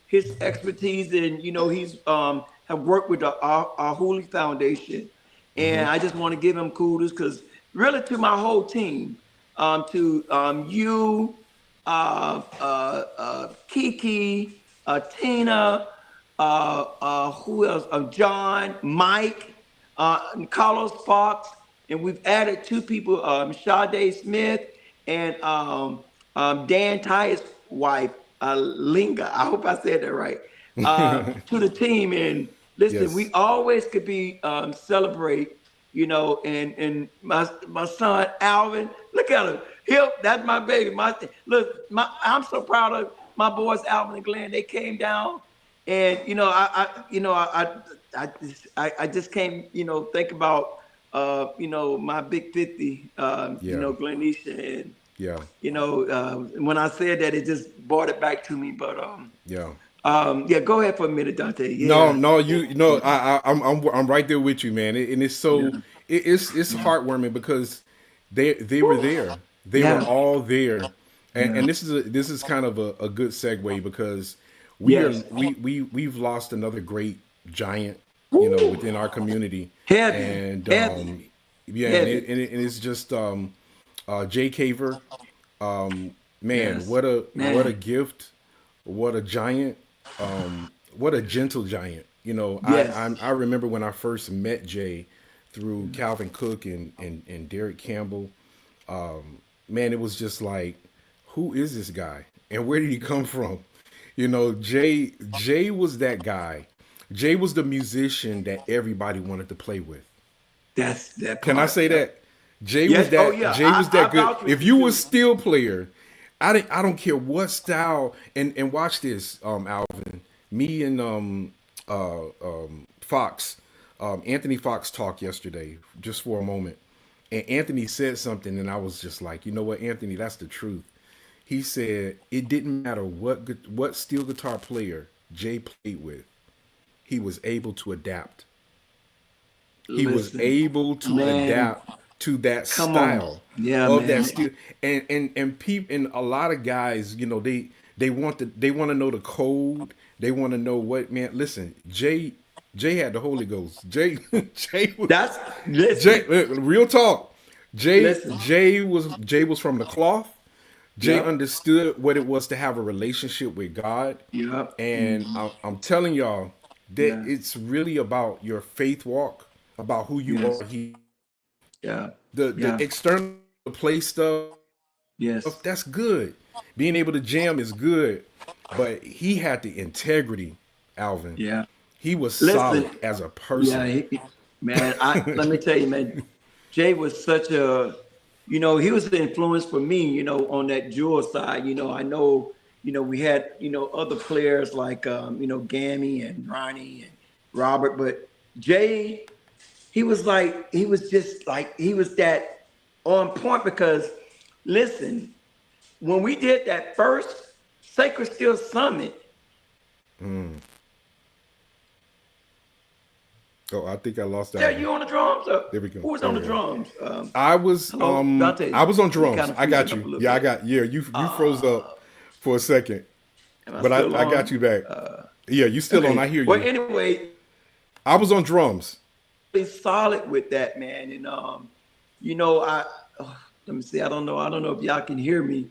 his expertise and he's have worked with our Holy Foundation, and I just want to give him kudos because really to my whole team, to you, Kiki, Tina, who else? John, Mike, Carlos Fox, and we've added two people, Sade Smith and Dan Tyus' wife, Linga. I hope I said that right. To the team, and listen, Yes. we always could be celebrate, and my son Alvin. Look at him. That's my baby. I'm so proud of my boys Alvin and Glenn. They came down, and I just can't think about my big 50, Glenisha, and Yeah. when I said that, it just brought it back to me. But Yeah. yeah, go ahead for a minute, Dante. No, Yeah. no, I'm right there with you, man. And it's so it's heartwarming because they were there. They were Yeah. all there. And Yeah. this is kind of a good segue because Yes. we've lost another great giant, Woo. within our community. Heavy. And Heavy. yeah, Heavy. and it's just Jay Caver. Man, Yes. what a Man. gift, what a giant, what a gentle giant. Yes. I remember when I first met Jay through Calvin Cook and Derek Campbell. Man, it was just like, who is this guy and where did he come from? Jay was that guy. Jay was the musician that everybody wanted to play with. That's that part. Can I say that? Jay Yes. was that. Oh, yeah. Jay was I that good. vouch with If you you was too. steel player, I don't care what style. And watch this, Alvin. Me and Fox, Anthony Fox talked yesterday just for a moment, and Anthony said something, and I was just like, you know what, Anthony, that's the truth. He said it didn't matter what steel guitar player Jay played with, he was able to adapt. He was Listen, able to man. adapt to that Come on. style Yeah, of man. that steel. And a lot of guys, they want to know the code. They want to know what, man. Listen, Jay had the Holy Ghost. Jay was That's listen. real talk. Listen. Jay was from the cloth. Jay Yep. understood what it was to have a relationship with God. Yep. And I'm telling y'all that Yeah. it's really about your faith walk, about who you Yes. are. Yeah. The Yeah. external play stuff, Yes. that's good. Being able to jam is good. But he had the integrity, Alvin. Yeah. He was Listen. solid as a person. Yeah, man. Let me tell you, man. Jay was such a, he was the influence for me, on that Jewel side. I know, we had, other players like, Gammy and Ronnie and Robert, but Jay, he was that on point because, listen, when we did that first Sacred Steel Summit, Oh, I think I lost yeah, that. you on the drums? There we go. Who was There on we the go. drums? I was Hello, Dante. I was on You drums. kinda I got freezing up a you. little Yeah, I bit. got you froze up. for a second, Am I but still I got on? you back. Yeah, you still on. Okay. I hear Well, you. anyway, I was on drums. be solid with that, man. And you know, let me see. I don't know if y'all can hear me.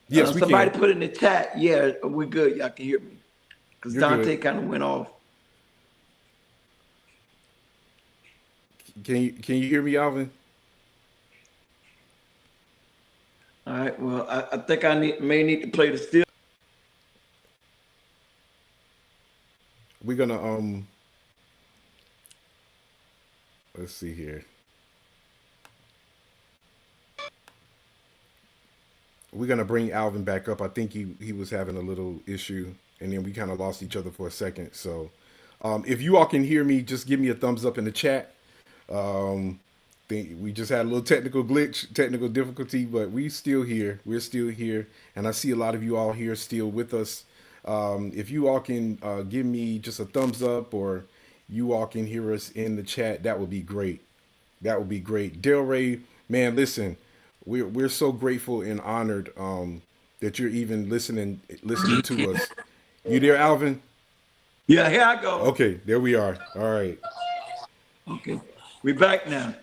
Yes, we Somebody can. put in the chat. Yeah, we're good. Y'all can hear me because You're good. Dante kind of went off. Can you hear me, Alvin? All right. Well, I think may need to play the still. We're gonna let's see here. We're gonna bring Alvin back up. I think he was having a little issue, and then we kind of lost each other for a second. So, if you all can hear me, just give me a thumbs up in the chat. Um, think we just had a little technical glitch, technical difficulty, but we still here. We're still here, and I see a lot of you all here still with us. If you all can give me just a thumbs up, or you all can hear us in the chat, that would be great. That would be great. Del Rey, man, listen, we're so grateful and honored that you're even listening to us. You there, Alvin? Yeah, here I go. Okay, there we are. All right. Okay, we're back now.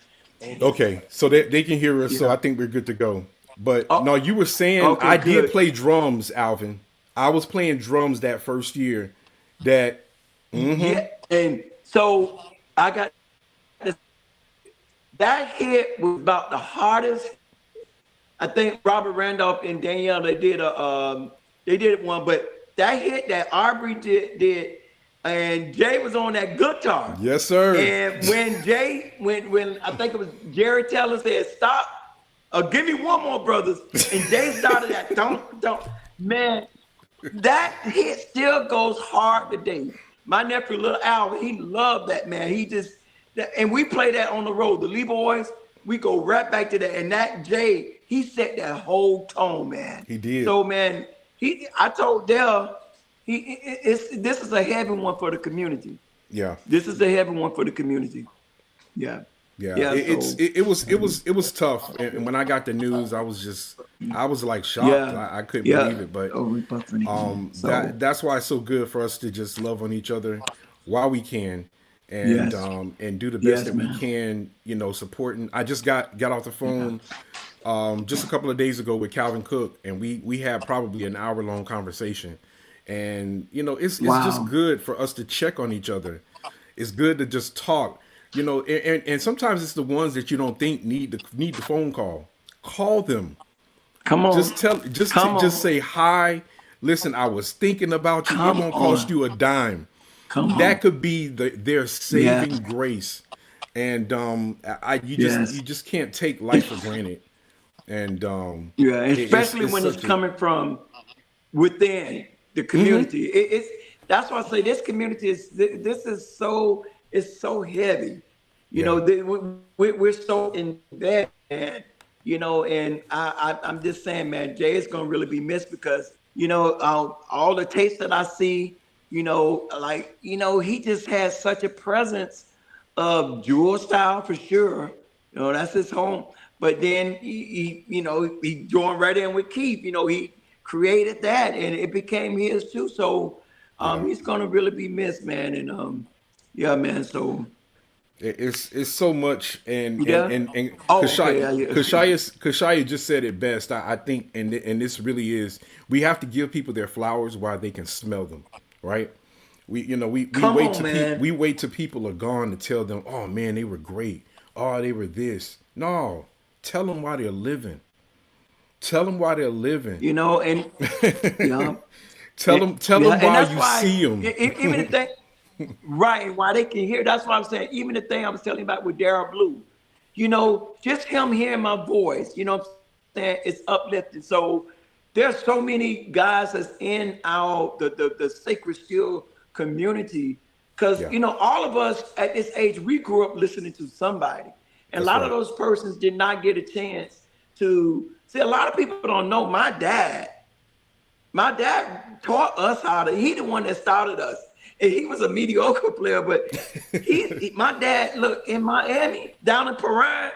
Okay, so they can hear us, so Yeah. I think we're good to go. But Oh, no, you were saying okay, I did good. play drums, Alvin. I was playing drums that first year. That Yeah, and so I got this. That hit was about the hardest. I think Robert Randolph and Danielle they did one, but that hit that Aubrey did, and Jay was on that guitar. yes, sir. And when Jay, when I think it was Jerry Taylor said stop, give me one more, brothers, and Jay started that don't man, that hit still goes hard today. My nephew, little Alvin, he loved that, man. He just and we play that on the road. The Lee Boys, we go right back to that. And that Jay, he set that whole tone, man. He did. So man, I told Dell, this is a heavy one for the community. Yeah. This is a heavy one for the community. Yeah. Yeah, Yeah, it was tough, and when I got the news, I was like shocked. Yeah. I couldn't Yeah. believe it, but Oh, we buffering again. So that's why it's so good for us to just love on each other while we can, yes. and do the best Yes, that we man. can, supporting. I just got off the phone just a couple of days ago with Calvin Cook, and we had probably an hour-long conversation, and it's just Wow. good for us to check on each other. It's good to just talk. And sometimes it's the ones that you don't think need the phone call. Call them. Come on. Come on. Just say hi. Listen, I was thinking about you. Come It won't cost on. you a dime. Come That on. could be their saving grace. And Yes. you just can't take life for granted. And Yeah, especially when it's such a coming from within the community. It's that's why I say this community this is so it's so heavy. Yeah. We're so invested, man. And I'm just saying, man, Jay is gonna really be missed because all the tapes that I see, he just has such a presence of Jewel style for sure. That's his home. But then he joined right in with Keith. He created that, and it became his too. So he's gonna really be missed, man. And yeah, man. So it's so much, and Yeah. and Oh, okay, yeah. Kashaya just said it best. I think, and this really is. We have to give people their flowers while they can smell them, right? We Come wait on, to man. we wait till people are gone to tell them, oh man, they were great. Oh, they were this. No, tell them why they're living. Tell them why they're living. and yeah. Tell them Yeah, why and that's you why, see them. Even the thing, right, why they can hear. That's what I'm saying. Even the thing I was telling you about with Daryl Blue, just him hearing my voice, what I'm saying, it's uplifting. So there's so many guys that's in the Sacred Steel community, because Yeah. all of us at this age, we grew up listening to somebody, and That's a lot right. of those persons did not get a chance to see. A lot of people don't know my dad. My dad taught us he the one that started us. And he was a mediocre player, but my dad, look, in Miami, down in Paran,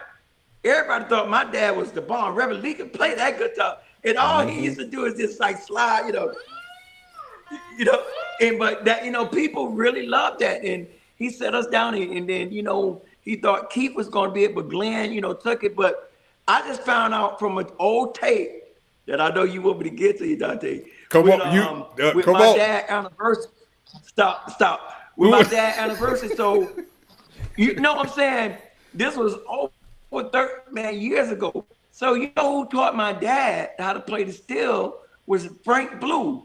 everybody thought my dad was the bomb. Reverend Lee could play that guitar. And all he used to do is just like slide, you know, and but that, people really loved that. And he set us down, and then, he thought Keith was going to be it, but Glenn, took it. But I just found out from an old tape that I know you want me to get to you, Dante. Come With, on, with come my on. dad anniversary. Stop. With my dad anniversary. So, you know what I'm saying? This was over 30 years ago. So you know who taught my dad how to play the steel was Frank Blue.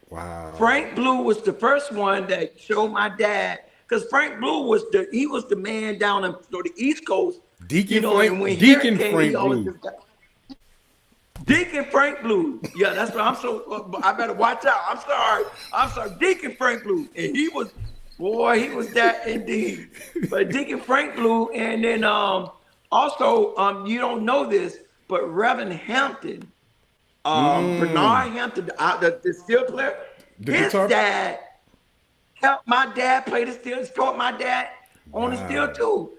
Wow. Frank Blue was the first one that showed my dad, because Frank Blue was the man down on the East Coast. Deacon Deacon Frank Blue. Deacon Frank Blue. Yeah, that's what I'm so. I better watch out. I'm sorry. Deacon Frank Blue, and he was that indeed. But Deacon Frank Blue, and then also you don't know this, but Reverend Hampton. Bernard Hampton, the steel player, his dad helped my dad play the steel, taught my dad on the steel too.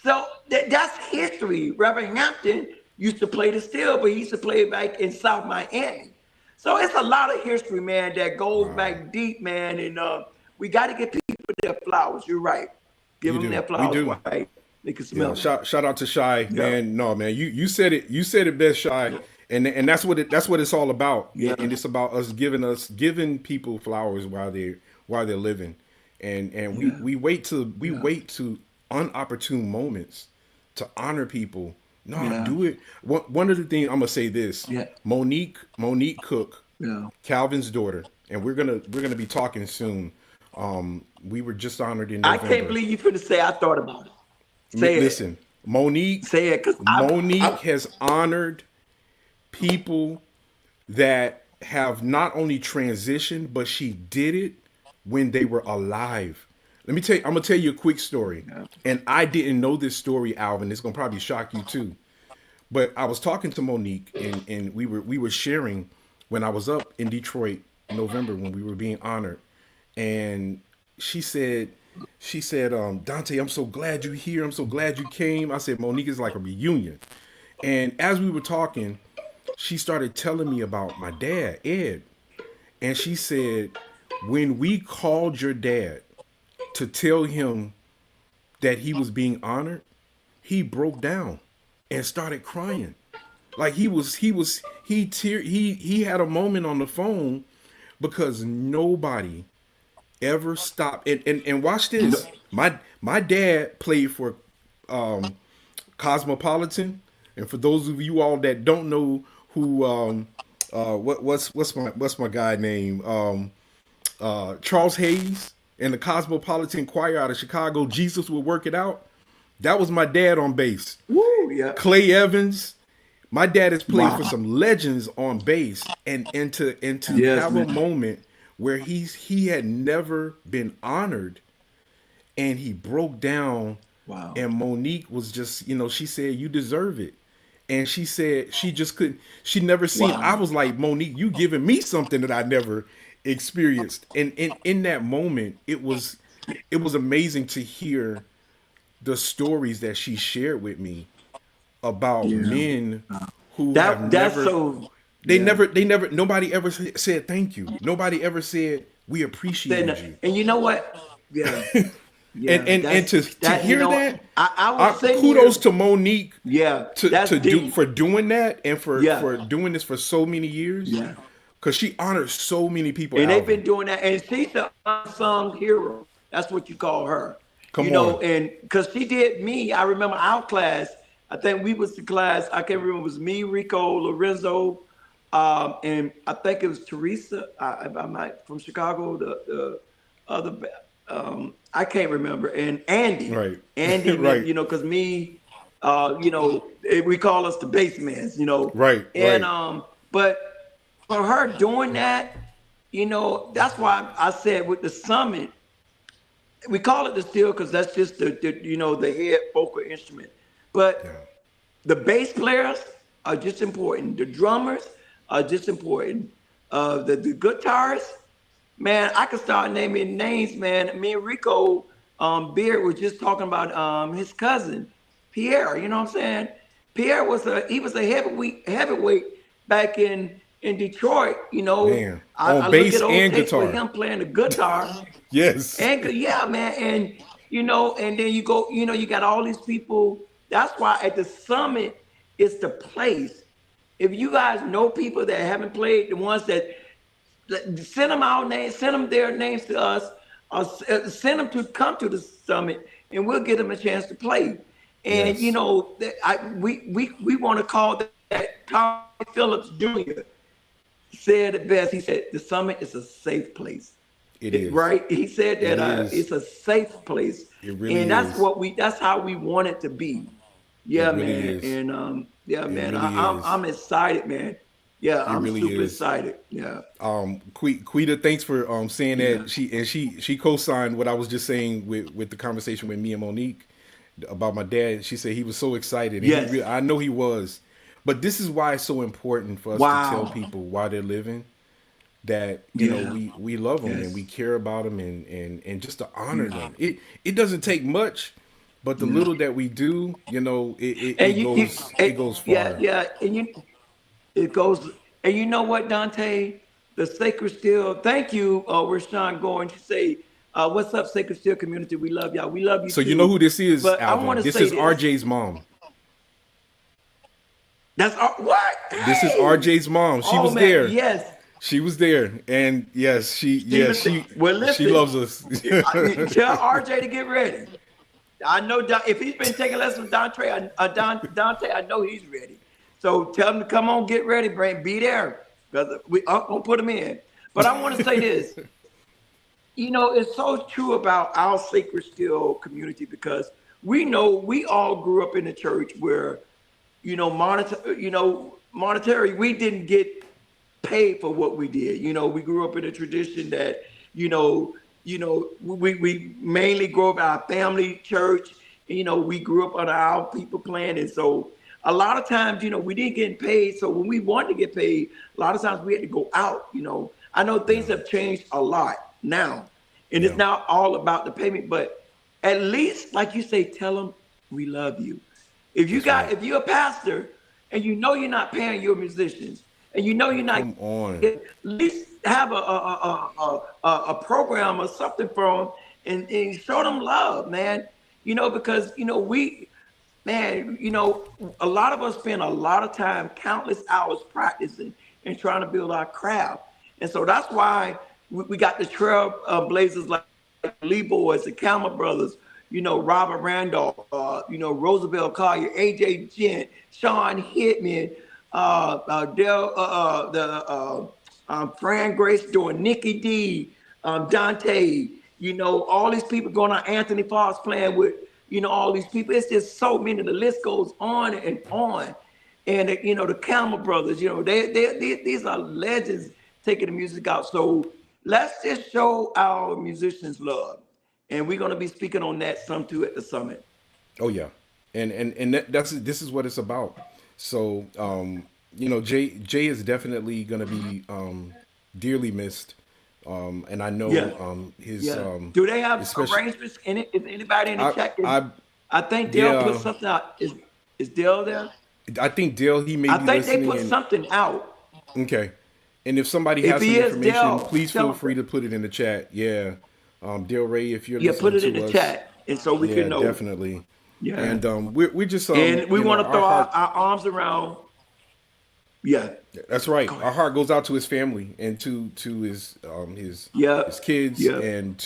So that's history. Reverend Hampton used to play the steel, but he used to play it back in South Miami. So it's a lot of history, man, that goes back deep, man. And we got to give people their flowers. You're right. Give them their flowers. Right? They can smell. Shout out to Shy, man. No, man, you said it. You said it best, Shy. And that's what it's all about. Yeah. And it's about us giving people flowers while they're living. And we wait to unopportune moments to honor people. Do it. One of the things I'm gonna say this. Yeah. Monique Cook, Calvin's daughter, and we're gonna be talking soon. We were just honored in November. I can't believe you finna say I thought about it. Listen, Monique. Say it, because Monique has honored people that have not only transitioned, but she did it when they were alive. I'm gonna tell you a quick story. And I didn't know this story, Alvin. It's gonna probably shock you too. But I was talking to Monique, and we were sharing when I was up in Detroit in November when we were being honored. And she said, Dante, I'm so glad you're here. I'm so glad you came. I said, Monique, is like a reunion. And as we were talking, she started telling me about my dad, Ed. And she said, when we called your dad to tell him that he was being honored, he broke down and started crying. Like he had a moment on the phone because nobody ever stopped. And watch this. My dad played for Cosmopolitan. And for those of you all that don't know who what's my guy name? Charles Hayes and the Cosmopolitan Choir out of Chicago, Jesus Will Work It Out. That was my dad on bass. Woo, yeah. Clay Evans. My dad has played for some legends on bass, and to have a moment where he had never been honored, and he broke down. Wow. And Monique was just, she said, you deserve it. And she said she just couldn't, she never seen. Wow. I was like, Monique, you giving me something that I never experienced. And in that moment, it was amazing to hear the stories that she shared with me about men who nobody ever said thank you. Nobody ever said we appreciate you. And you know what? Yeah. Yeah, and to hear that, I would say kudos to Monique. Yeah, for doing that and for doing this for so many years. Yeah, because she honors so many people. And they've been doing that, and she's the unsung hero. That's what you call her. Come on. And because she did me, I remember our class. I think we was the class. I can't remember. It was me, Rico, Lorenzo, and I think it was Teresa. I might from Chicago. The other. I can't remember. And Andy, right? Andy, right. Because me, we call us the basemans, right? And right. But for her doing that, that's why I said with the summit, we call it the steel because that's just the head vocal instrument. But the bass players are just important. The drummers are just important. The guitarists. Man, I could start naming names, man. Me and Rico Beard was just talking about his cousin, Pierre. You know what I'm saying? Pierre was a heavyweight back in Detroit. Man, I on look at bass old and tapes with guitar. him playing the guitar. Yes. And yeah, man, and and then you go, you got all these people. That's why at the summit, it's the place. If you guys know people that haven't played, the ones that send them our names, send them their names to us, or send them to come to the summit, and we'll give them a chance to play. And Yes. we want to call that Tom Phillips Jr. said it best. He said the summit is a safe place. It is. Right? He said It that is. it's a safe place, It really and is. that's how we want it to be. It Yeah, really man, is. and yeah, It man, really is. I'm excited, man. Yeah, It I'm really super is. excited. Yeah, Quita, thanks for saying yeah, that. She co-signed what I was just saying with the conversation with me and Monique about my dad. She said he was so excited, and yes, I know he was. But this is why it's so important for us to tell wow, people while they're living that yeah, we love them and we yes, care about them, and just to honor them. It doesn't take much, but the yeah. little that we do, And you it goes yeah, far. yeah, and it goes, and you know what, Dante, the Sacred Steel. Thank you, Rashawn Gore. She say, "What's up, Sacred Steel community? We love y'all. We love you So you know too." who this is, But I want Alvin? to This say is this. RJ's mom. That's what? This is Hey! RJ's mom. She Oh was man, there. yes. She was there, and yes, Steven, well, she listen. loves us. Tell RJ to get ready. I know if he's been taking lessons from Dante, I know he's ready. So tell him to come on, get ready, Brent. Be there, because I'm gonna put him in. But I want to say this. It's so true about our Sacred Steel community because we know we all grew up in a church where monetary, we didn't get paid for what we did. We grew up in a tradition that, we mainly grew up in our family church. We grew up on our people plan. And so a lot of times, we didn't get paid. So when we wanted to get paid, a lot of times we had to go out. I know things Yeah, have changed a lot now, and it's yeah. not all about the payment, but at least, like you say, tell them we love you. That's right. If you're a pastor and you're not paying your musicians and you're not Come on. at least have a program or something for them and show them love, man. Because man, a lot of us spend a lot of time, countless hours practicing and trying to build our craft. And so that's why we got the trail blazers like Lee Boys, the Camel Brothers, Robert Randolph, Roosevelt Collier, AJ Gent, Sean Hitman, Del, Fran Grace doing Nikki D, Dante, all these people going on, Anthony Fox playing with, all these people. It's just so many. The list goes on and on. And, the Camel Brothers, these are legends taking the music out. So let's just show our musicians love. And we're going to be speaking on that some too at the summit. Oh yeah, and that's this is what it's about. So Jay is definitely gonna be dearly missed. And I know Yeah. his Yeah. Do they have especially arrangements in it? Is anybody in the I chat? I I think Dale put yeah, something out. Is Dale there? I think Dale, he may I be think they listening, put and something out. okay. And if somebody If has some he is, information, Dale, please tell feel him. free to put it in the chat. Yeah. Dale Ray, if you're Yeah, put listening it in to the us, chat, and so we yeah, can know. definitely. Yeah. And we're just And we want to our throw heart. our arms around. Yeah. That's right. Go Our ahead. heart goes out to his family and to Yeah. his kids Yeah. and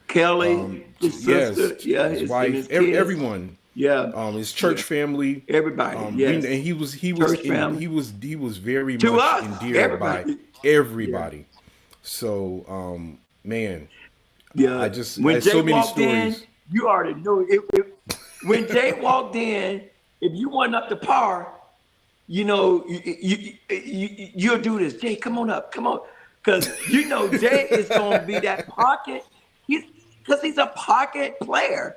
Kelly, his yes, sister. Yeah. his And wife, his kids. everyone, Yeah. his church Yeah. family. Everybody. We Yes. and Church family. he was very To much us. endeared by Everybody. Yeah. everybody. So man, Yeah. I When have Jay so many walked in, stories. you already knew when Jay walked in, if you weren't up to par, you'll do this. Jay, come on up, come on, because Jay is going to be that pocket. He's a pocket player,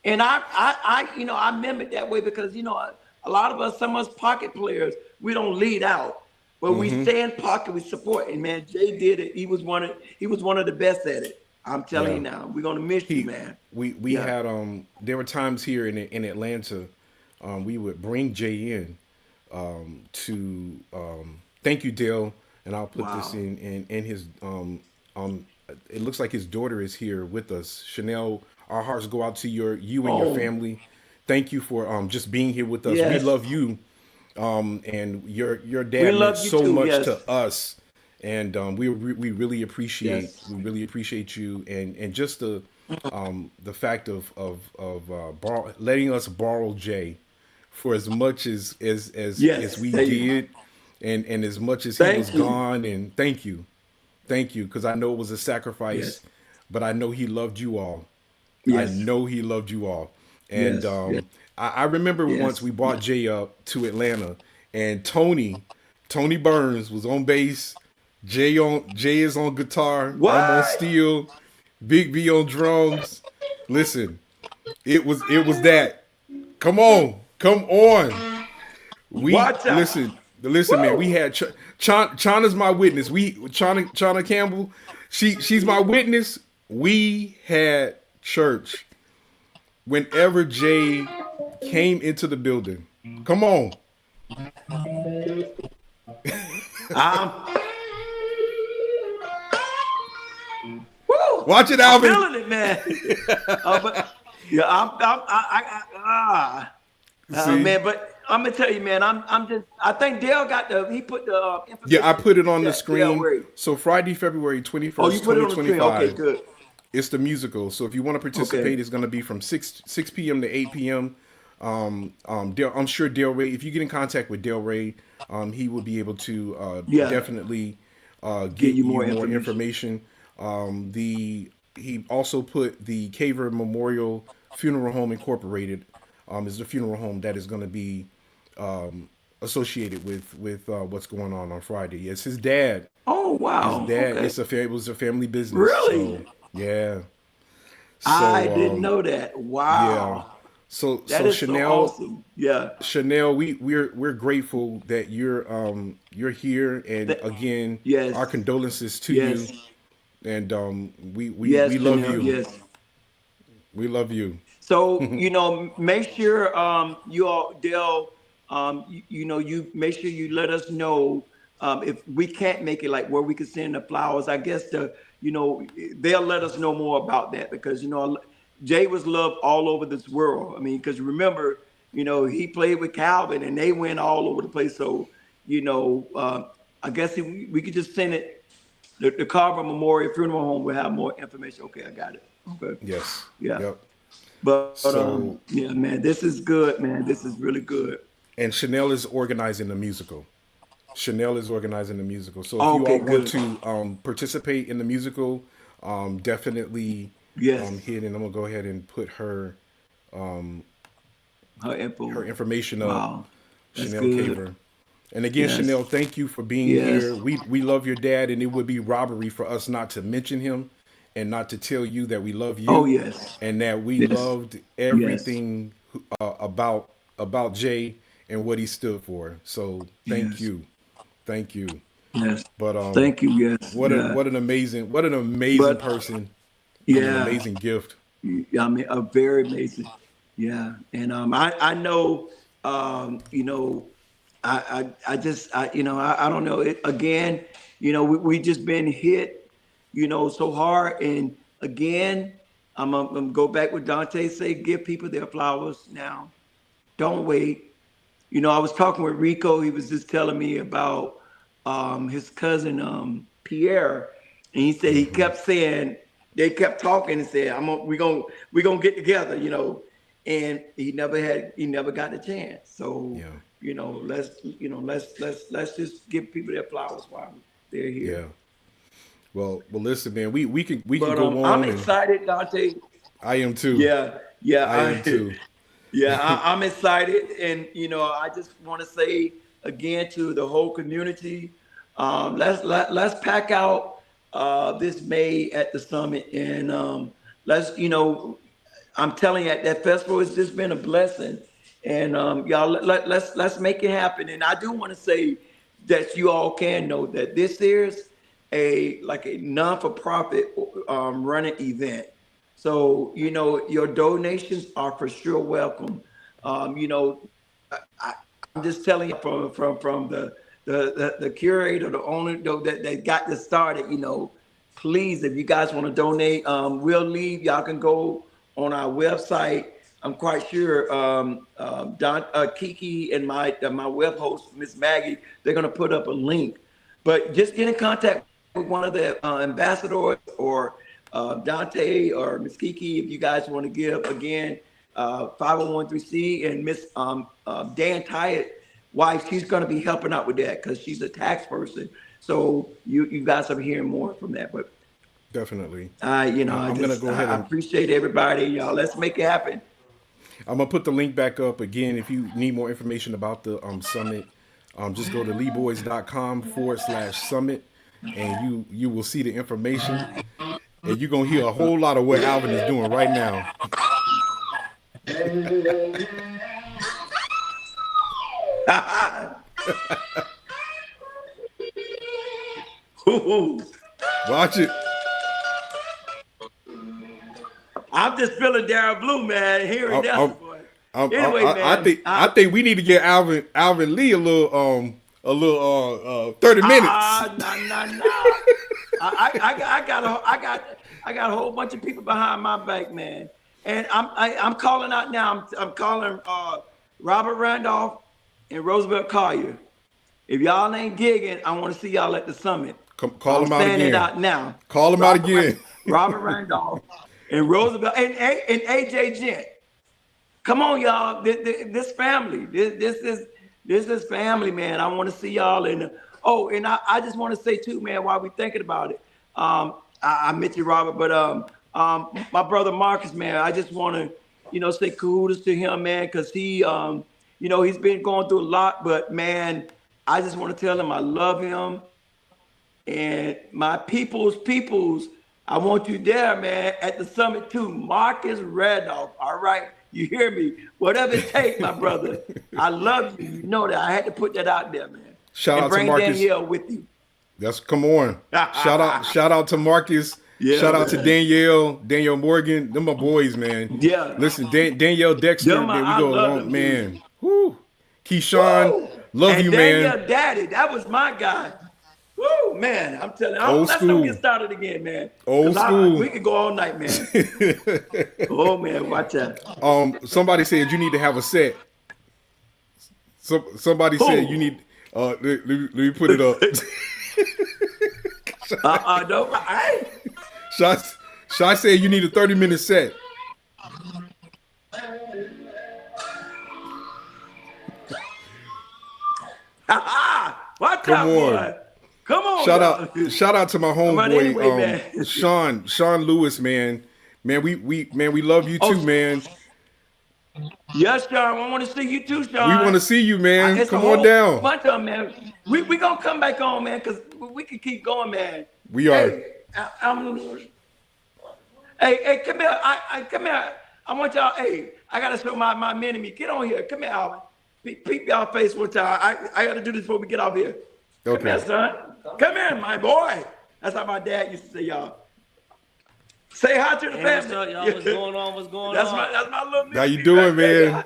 and I mimic that way because a lot of us, some of us pocket players, we don't lead out, but we Hmm. stay in pocket, we support. And man, Jay did it. He was one of the best at it. I'm telling you Yeah. now, we're gonna miss you, He man. we Yeah, had there were times here in Atlanta, we would bring Jay in to thank you, Dale. And I'll put this Wow. in his um. It looks like his daughter is here with us. Chanel, our hearts go out to you and your Oh, family. Thank you for just being here with us. We yes. love you, and your We dad meant love you so too. much Yes. to us, and we really Yes. appreciate you, and just the fact of letting us borrow Jay for as much as Yes. we There you go. did, and as much as he was Thank you. gone. And thank you, because I know it was a sacrifice, Yes. but I know he loved you all. I Yes. know he loved you all. And Yes. Yes. I remember once Yes. we brought Jay up to Atlanta, and Tony Burns was on bass. Jay is on guitar. I'm on What? steel. Big B on drums. Listen, it was that. Come on. We Watch out. listen, man. We Woo! had Chana's my witness. Chana Campbell, she's my witness. We had church whenever Jay came into the building. Come on, I'm, woo! watch it, I'm Alvin. feeling it, man. But yeah, See, man. But I'm gonna tell you, man. I'm just. I think Dale got the. He put the yeah, I information put it in on the chat. Dale, screen. where? So Friday, February twenty Oh, you first, put it twenty on the twenty screen. Okay, five. good. It's the musical. So if you want to Okay. participate, it's going to be from 6 p.m. to 8 p.m. I'm sure Dale Ray, if you get in contact with Dale Ray, he will be able to Yeah. definitely Give get you you more more information. information. He also put the Caver Memorial Funeral Home Incorporated is the funeral home that is going to be associated with what's going on Friday. It's his dad. Oh His wow. dad. Okay. It was a family business. So Really? yeah. I So didn't know that. yeah. Wow. So That so is so awesome. Yeah. Chanel, we're grateful that you're here, and Th- again, yes. our condolences to Yes. you, and we Yes, love Janelle. you. Yes. We love you. So, make sure you all, Dale, you make sure you let us know if we can't make it, like where we can send the flowers. I guess they'll let us know more about that because Jay was loved all over this world. I mean, because remember, he played with Calvin and they went all over the place. So, I guess if we could just send it. The Carver Memorial Funeral Home will have more information. Okay, I got it. Okay, Yes. yeah. Yep. But So yeah, man, this is good, man. This is really good. and Chanel is organizing the musical. Chanel is organizing the musical. So if you Okay, all want good. to participate in the musical, definitely Yes, hit, and I'm gonna go ahead and put her her info. information up, Wow, that's Chanel good. Caver. And again, Yes, Chanel, thank you for being yes, here. We love your dad, and it would be robbery for us not to mention him and not to tell you that we love oh you yes, and that we yes, loved yes, everything about Jay and what he stood for. So yes, thank you. yes. But Thank you. Yes, yeah. what an amazing But person and an yeah, amazing gift. I mean, a very amazing. Yeah, and I know, I just I don't know it again. We just been hit, so hard, and again, I'm gonna go back with Dante say, give people their flowers now. Don't wait. I was talking with Rico. He was just telling me about his cousin Pierre, and he said he kept saying they kept talking and said, we gonna get together," and he never got the chance. So Yeah, let's just give people their flowers while they're here. yeah. Well, listen, man. We can But go I'm on, and excited, Dante. I am too. Yeah, yeah, I am too. yeah, I'm excited, and I just want to say again to the whole community, let's pack out this May at the summit, and let's I'm telling you, that festival has just been a blessing, and y'all let's make it happen. And I do want to say that you all can know that this is a non-for-profit running event. So, your donations are for sure welcome. I, I'm just telling you from the curator, the owner that got this started, please, if you guys want to donate, we'll leave. Y'all can go on our website. I'm quite sure Kiki and my web host, Miss Maggie, they're going to put up a link. But just get in contact with one of the ambassadors or Dante or Miss Kiki if you guys want to give. Again, 501c and Miss Dan Tyatt wife, she's going to be helping out with that because she's a tax person. So you guys are hearing more from that. But definitely, I'm going to go ahead. I appreciate everybody, y'all. Let's make it happen. I'm gonna put the link back up again. If you need more information about the summit, just go to leeboys.com/summit, and you will see the information, and you're gonna hear a whole lot of what Alvin is doing right now. Watch it. I'm just feeling Daryl Blue, man. Hearing that, boy. Anyway, man, I think we need to get Alvin Lee a little 30 minutes. No. I got a whole bunch of people behind my back, man. And I'm calling out now. I'm calling Robert Randolph and Roosevelt Collier. If y'all ain't gigging, I want to see y'all at the summit. Call them out again. Standing out now. Call them out again. Robert Randolph and Roosevelt and AJ Gent. Come on, y'all. This family. This is family, man. I want to see y'all. And I just want to say too, man, while we thinking about it, I mentioned Robert, but my brother Marcus, man, I just want to, say kudos to him, man, because he, he's been going through a lot, but man, I just want to tell him I love him. And my peoples, I want you there, man, at the summit too. Marcus Randolph, all right? You hear me? Whatever it takes, my brother. I love you. You know that. I had to put that out there, man. Shout out to Marcus. Bring Danielle with you. Come on. Shout out to Marcus. Yeah, shout out to Danielle Morgan. Them my boys, man. Yeah. Listen, Danielle Dexter, man, we go along, man. Woo. Keyshawn, love you, man. Danielle Daddy, that was my guy. Woo, man, I'm telling you. Let's don't get started again, man. Old school. We could go all night, man. Oh, man, watch out. Somebody said you need to have a set. Somebody said you need, let me put it up. No, Shy said you need a 30-minute set. Watch out, boy. Come on. Shout out to my homeboy, Sean Lewis, man. Man, we love you too, man. Yes, Sean. I want to see you too, Sean. We want to see you, man. Come on down. Bunch of them, man. We gonna come back on, man, because we can keep going, man. We are. Hey, come here. Come here. I want y'all. Hey, I gotta show my mini-me. Get on here. Come here, Alvin. Peep y'all face one time. I gotta do this before we get off here. Okay. Come here, son. Come here, my boy. That's how my dad used to say, y'all. Say hi to the family. What's up, y'all? What's going on? That's my little. How you doing, man?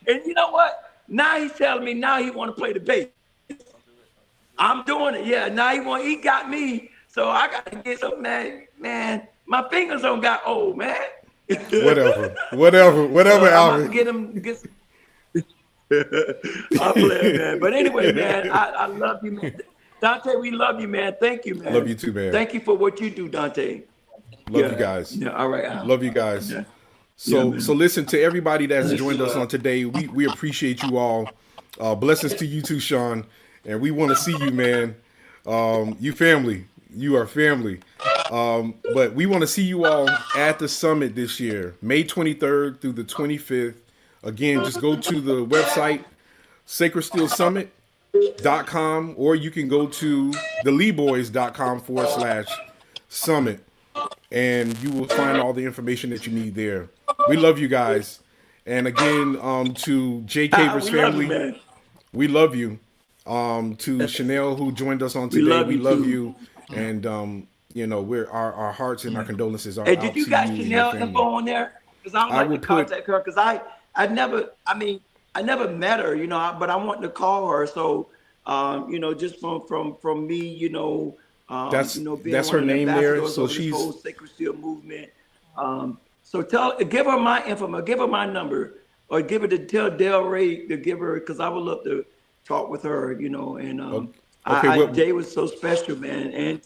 And you know what? Now he's telling me now he want to play the bass. I'm doing it. Yeah. Now he got me. So I got to get some, man. My fingers don't got old, man. Whatever, Alvin. Get him. I'm playing, man. But anyway, man, I love you, man. Dante, we love you, man. Thank you, man. Love you too, man. Thank you for what you do, Dante. Love you guys. Yeah, all right. Love you guys. Yeah. So listen, to everybody that's joined us on today, we appreciate you all. Blessings to you too, Sean. And we want to see you, man. You family. You are family. But we want to see you all at the summit this year, May 23rd through the 25th. Again, just go to the website, sacredsteelsummit.com, or you can go to theleeboys.com/summit, and you will find all the information that you need there. We love you guys. And again, to Jay Caver's family, we love you. To Chanel, who joined us on today, we love you. And, we're our hearts and our condolences are out to you. Did you got Chanel info on there? Because I would like to contact her, because I never met her, but I want to call her. So Just from me, being That's one her of the name there. ambassadors So over this she's whole Sacred Steel movement. So give her my info, give her my number, or tell Del Ray to give her, because I would love to talk with her, and okay. Jay was so special, man, and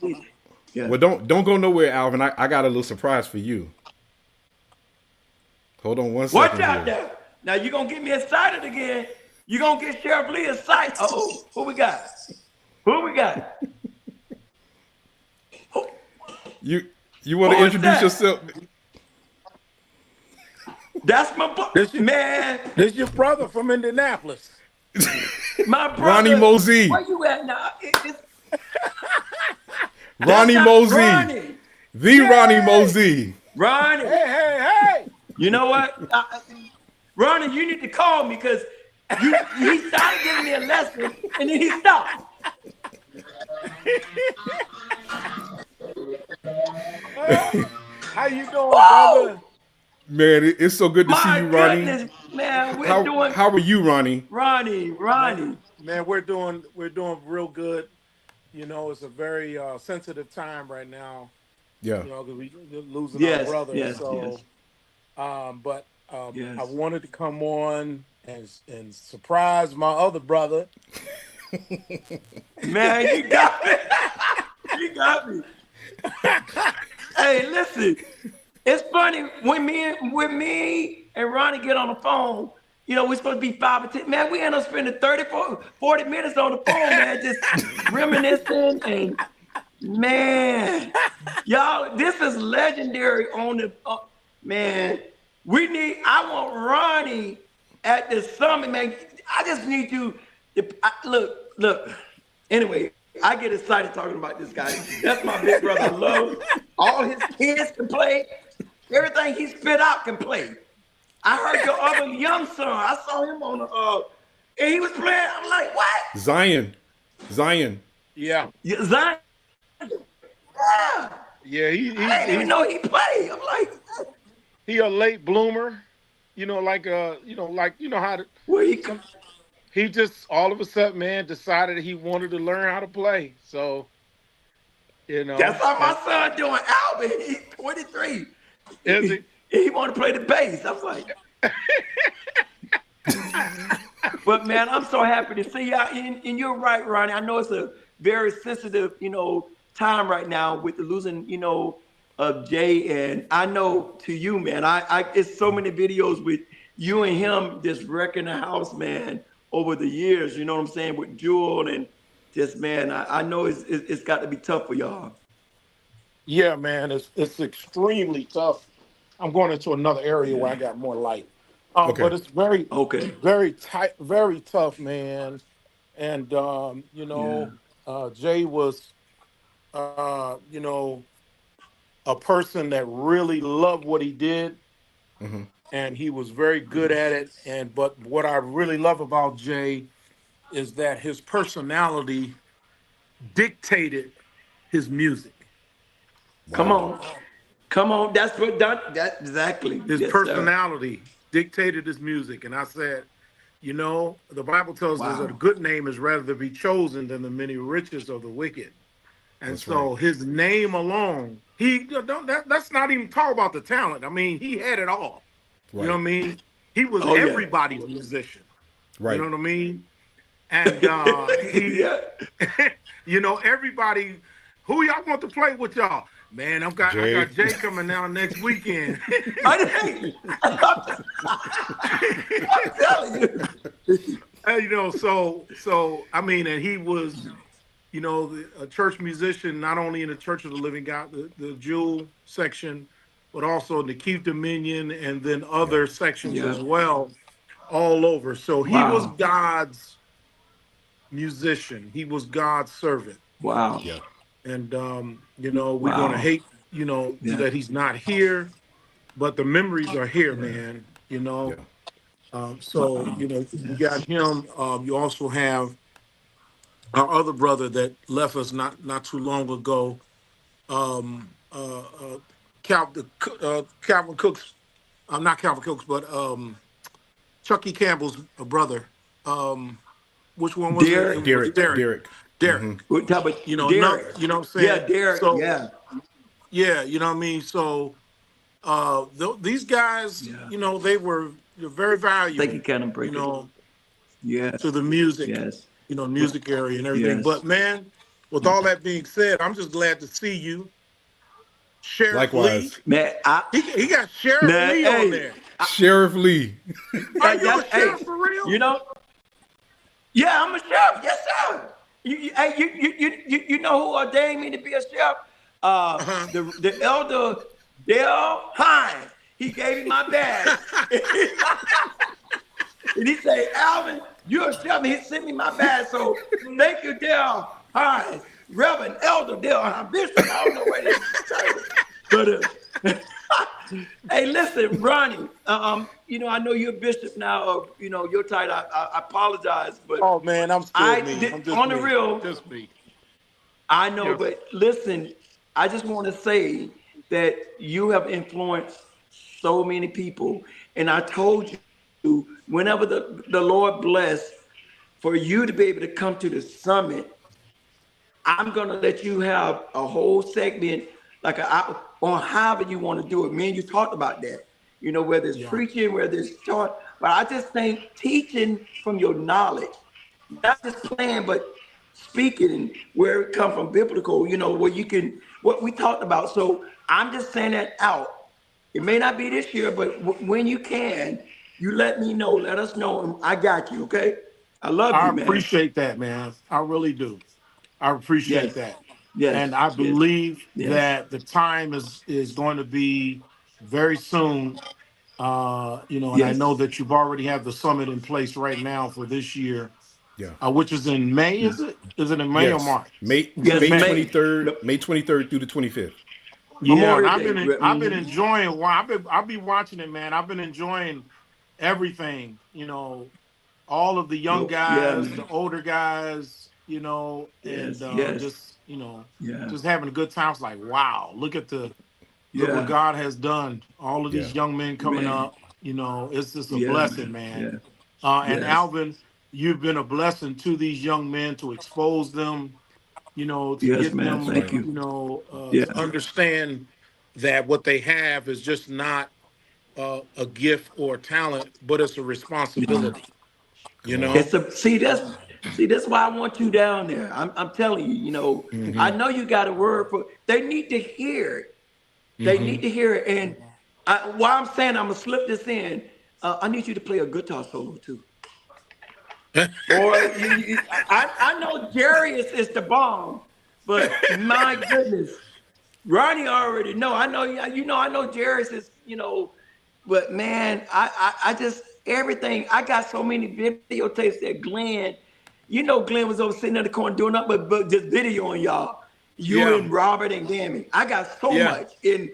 yeah. Well, don't go nowhere, Alvin. I got a little surprise for you. Hold on one Watch second out here. there. Now you're gonna get me excited again. You're gonna get Sheriff Lee excited. Oh, who we got? Who we got? Who, You you want to who is introduce that? yourself? That's my man, This your brother from Indianapolis. my Ronnie brother. Mozee. Where you at now? That's Ronnie not Mozee. Ronnie. The Ronnie Yay! Mozee. Ronnie. Hey! You know what? Ronnie, you need to call me, because he started giving me a lesson and then he stopped. How you doing, brother? Man, it's so good to see My you, Ronnie. goodness, man, we're How doing how are you, Ronnie? Ronnie. Man, we're doing real good. It's a very sensitive time right now. Yeah. Because we're losing our Yes, brother. yes, So, but yes. I wanted to come on and surprise my other brother. Man, you got me. You got me. Hey, listen. It's funny when me and Ronnie get on the phone. We're supposed to be 5 or 10. Man, we end up spending 30, 40 minutes on the phone, man, just reminiscing. And man, y'all, this is legendary on the man. I want Ronnie at the summit, man. I just need you to look. Anyway, I get excited talking about this guy. That's my big brother. I love him. All his kids can play. Everything he spit out can play. I heard your other young son. I saw him on and he was playing. I'm like, what? Zion. Yeah. Yeah, Zion. Yeah. Yeah, I didn't even know he played. I'm like, he a late bloomer. How where he come? he just all of a sudden, man, decided he wanted to learn how to play. So, That's how my son doing. Alvin, he's 23. Is he? He want to play the bass. I was like, but man, I'm so happy to see y'all. And you're right, Ronnie. I know it's a very sensitive, time right now with the losing, of Jay. And I know to you, man, I it's so many videos with you and him just wrecking the house, man, over the years. You know what I'm saying, with Jewel and just, man. I know it's got to be tough for y'all. Yeah, man, it's extremely tough. I'm going into another area where I got more light. Okay. But it's very, Okay. very tight, very tough, man. And Jay was, a person that really loved what he did, and he was very good at it. But what I really love about Jay is that his personality dictated his music. Wow. Come on. That's what that exactly. His Yes, personality dictated his music. And I said, the Bible tells us that a good name is rather to be chosen than the many riches of the wicked. And That's so right. his name alone, let's not even talk about the talent. I mean, he had it all. Right. You know what I mean? He was Oh, yeah. everybody's musician. Right. You know what I mean? And everybody, who y'all want to play with y'all? Man, I got Jay coming down next weekend. I'm telling you. So I mean, and he was, a church musician, not only in the Church of the Living God, the Jewel section, but also in the Keith Dominion, and then other sections as well, all over. So he was God's musician. He was God's servant. Wow. Yeah. And we're gonna hate, that he's not here, but the memories are here, man. So you got him. You also have our other brother that left us not too long ago, Calvin Cook's, not Calvin Cook's, but Chucky Campbell's brother. which one was it? Derek. It was Derek. Derek. Derek. Derek. We're talking about You know, Derek. you know what I'm Yeah, saying? Derek. So Yeah. yeah, you know what I mean. So these guys, Yeah. you know, they're very I think he valuable, kind of you break it. know, Yes. to the music, Yes. you know, music area and everything. Yes. But man, with all that being said, I'm just glad to see you, Sheriff Lee. Likewise. Man, He got Sheriff man, Lee on hey, there. Sheriff Lee. Are you a hey, sheriff for real? you know, yeah, I'm a sheriff. Yes, sir. Hey, you know who ordained me to be a sheriff? Uh-huh. The elder Dale Hines. He gave me my badge. And he said, Alvin, you're a sheriff. He sent me my badge. So thank you, Dale Hines. Reverend Elder Dale Hines. Bishop, I don't know where this is. But hey, listen, Ronnie. You know, I know you're a bishop now of, you know, your title. I apologize, but Oh man, I'm still me. I'm just on the me. real, Just me. I know, Yeah. but listen, I just want to say that you have influenced so many people. And I told you, whenever the Lord bless for you to be able to come to the summit, I'm going to let you have a whole segment, like on however you want to do it. Me and you talked about that, you know, whether it's Yeah. preaching, whether it's taught. But I just think teaching from your knowledge, not just playing, but speaking and where it come from biblical, you know, where you can, what we talked about. So I'm just saying that out. It may not be this year, but when you can, you let me know, let us know, and I got you, okay? I love I you, man. appreciate that, man. I really do. I appreciate Yes, that. yes, And I yes, believe yes, that the time is going to be very soon. You know, and I yes, know that you've already have the summit in place right now for this year, Yeah. which is in May, is it? Is it in May or Yes. March? May It's in yes, May May. May. 23rd, May 23rd through the 25th. Yeah, and Memorial Day. I've been enjoying. Well, I've been watching it, man. I've been enjoying everything. You know, all of the young Oh, yeah, guys, the man. older guys. You know, and Yes, yes, just you know, yeah, just having a good time. It's like, wow, look what yeah, God has done. All of Yeah. these young men coming man. up. You know, it's just a Yeah, blessing, man. man. Yeah, And yes, Alvin, you've been a blessing to these young men to expose them, you know, to yes, get man. That's them, Thank right. you. you know, Yeah, to understand that what they have is just not a gift or a talent, but it's a yeah. responsibility, you Come on. know? It's a see that's why I want you down there. I'm telling you, you know, I Hmm. know you got a word for. They need to hear it. They Hmm. need to hear it. And while I'm saying, I'm gonna slip this in. I need you to play a guitar solo too. Boy, I know Jerry is the bomb, but my goodness, Ronnie already know. I know you know. I know Jerry's is you know, but man, I just everything. I got so many videotapes that Glenn, you know, Glenn was over sitting in the corner doing nothing but just videoing y'all. You Yeah, and Robert and Gammy. I got so yeah. much. And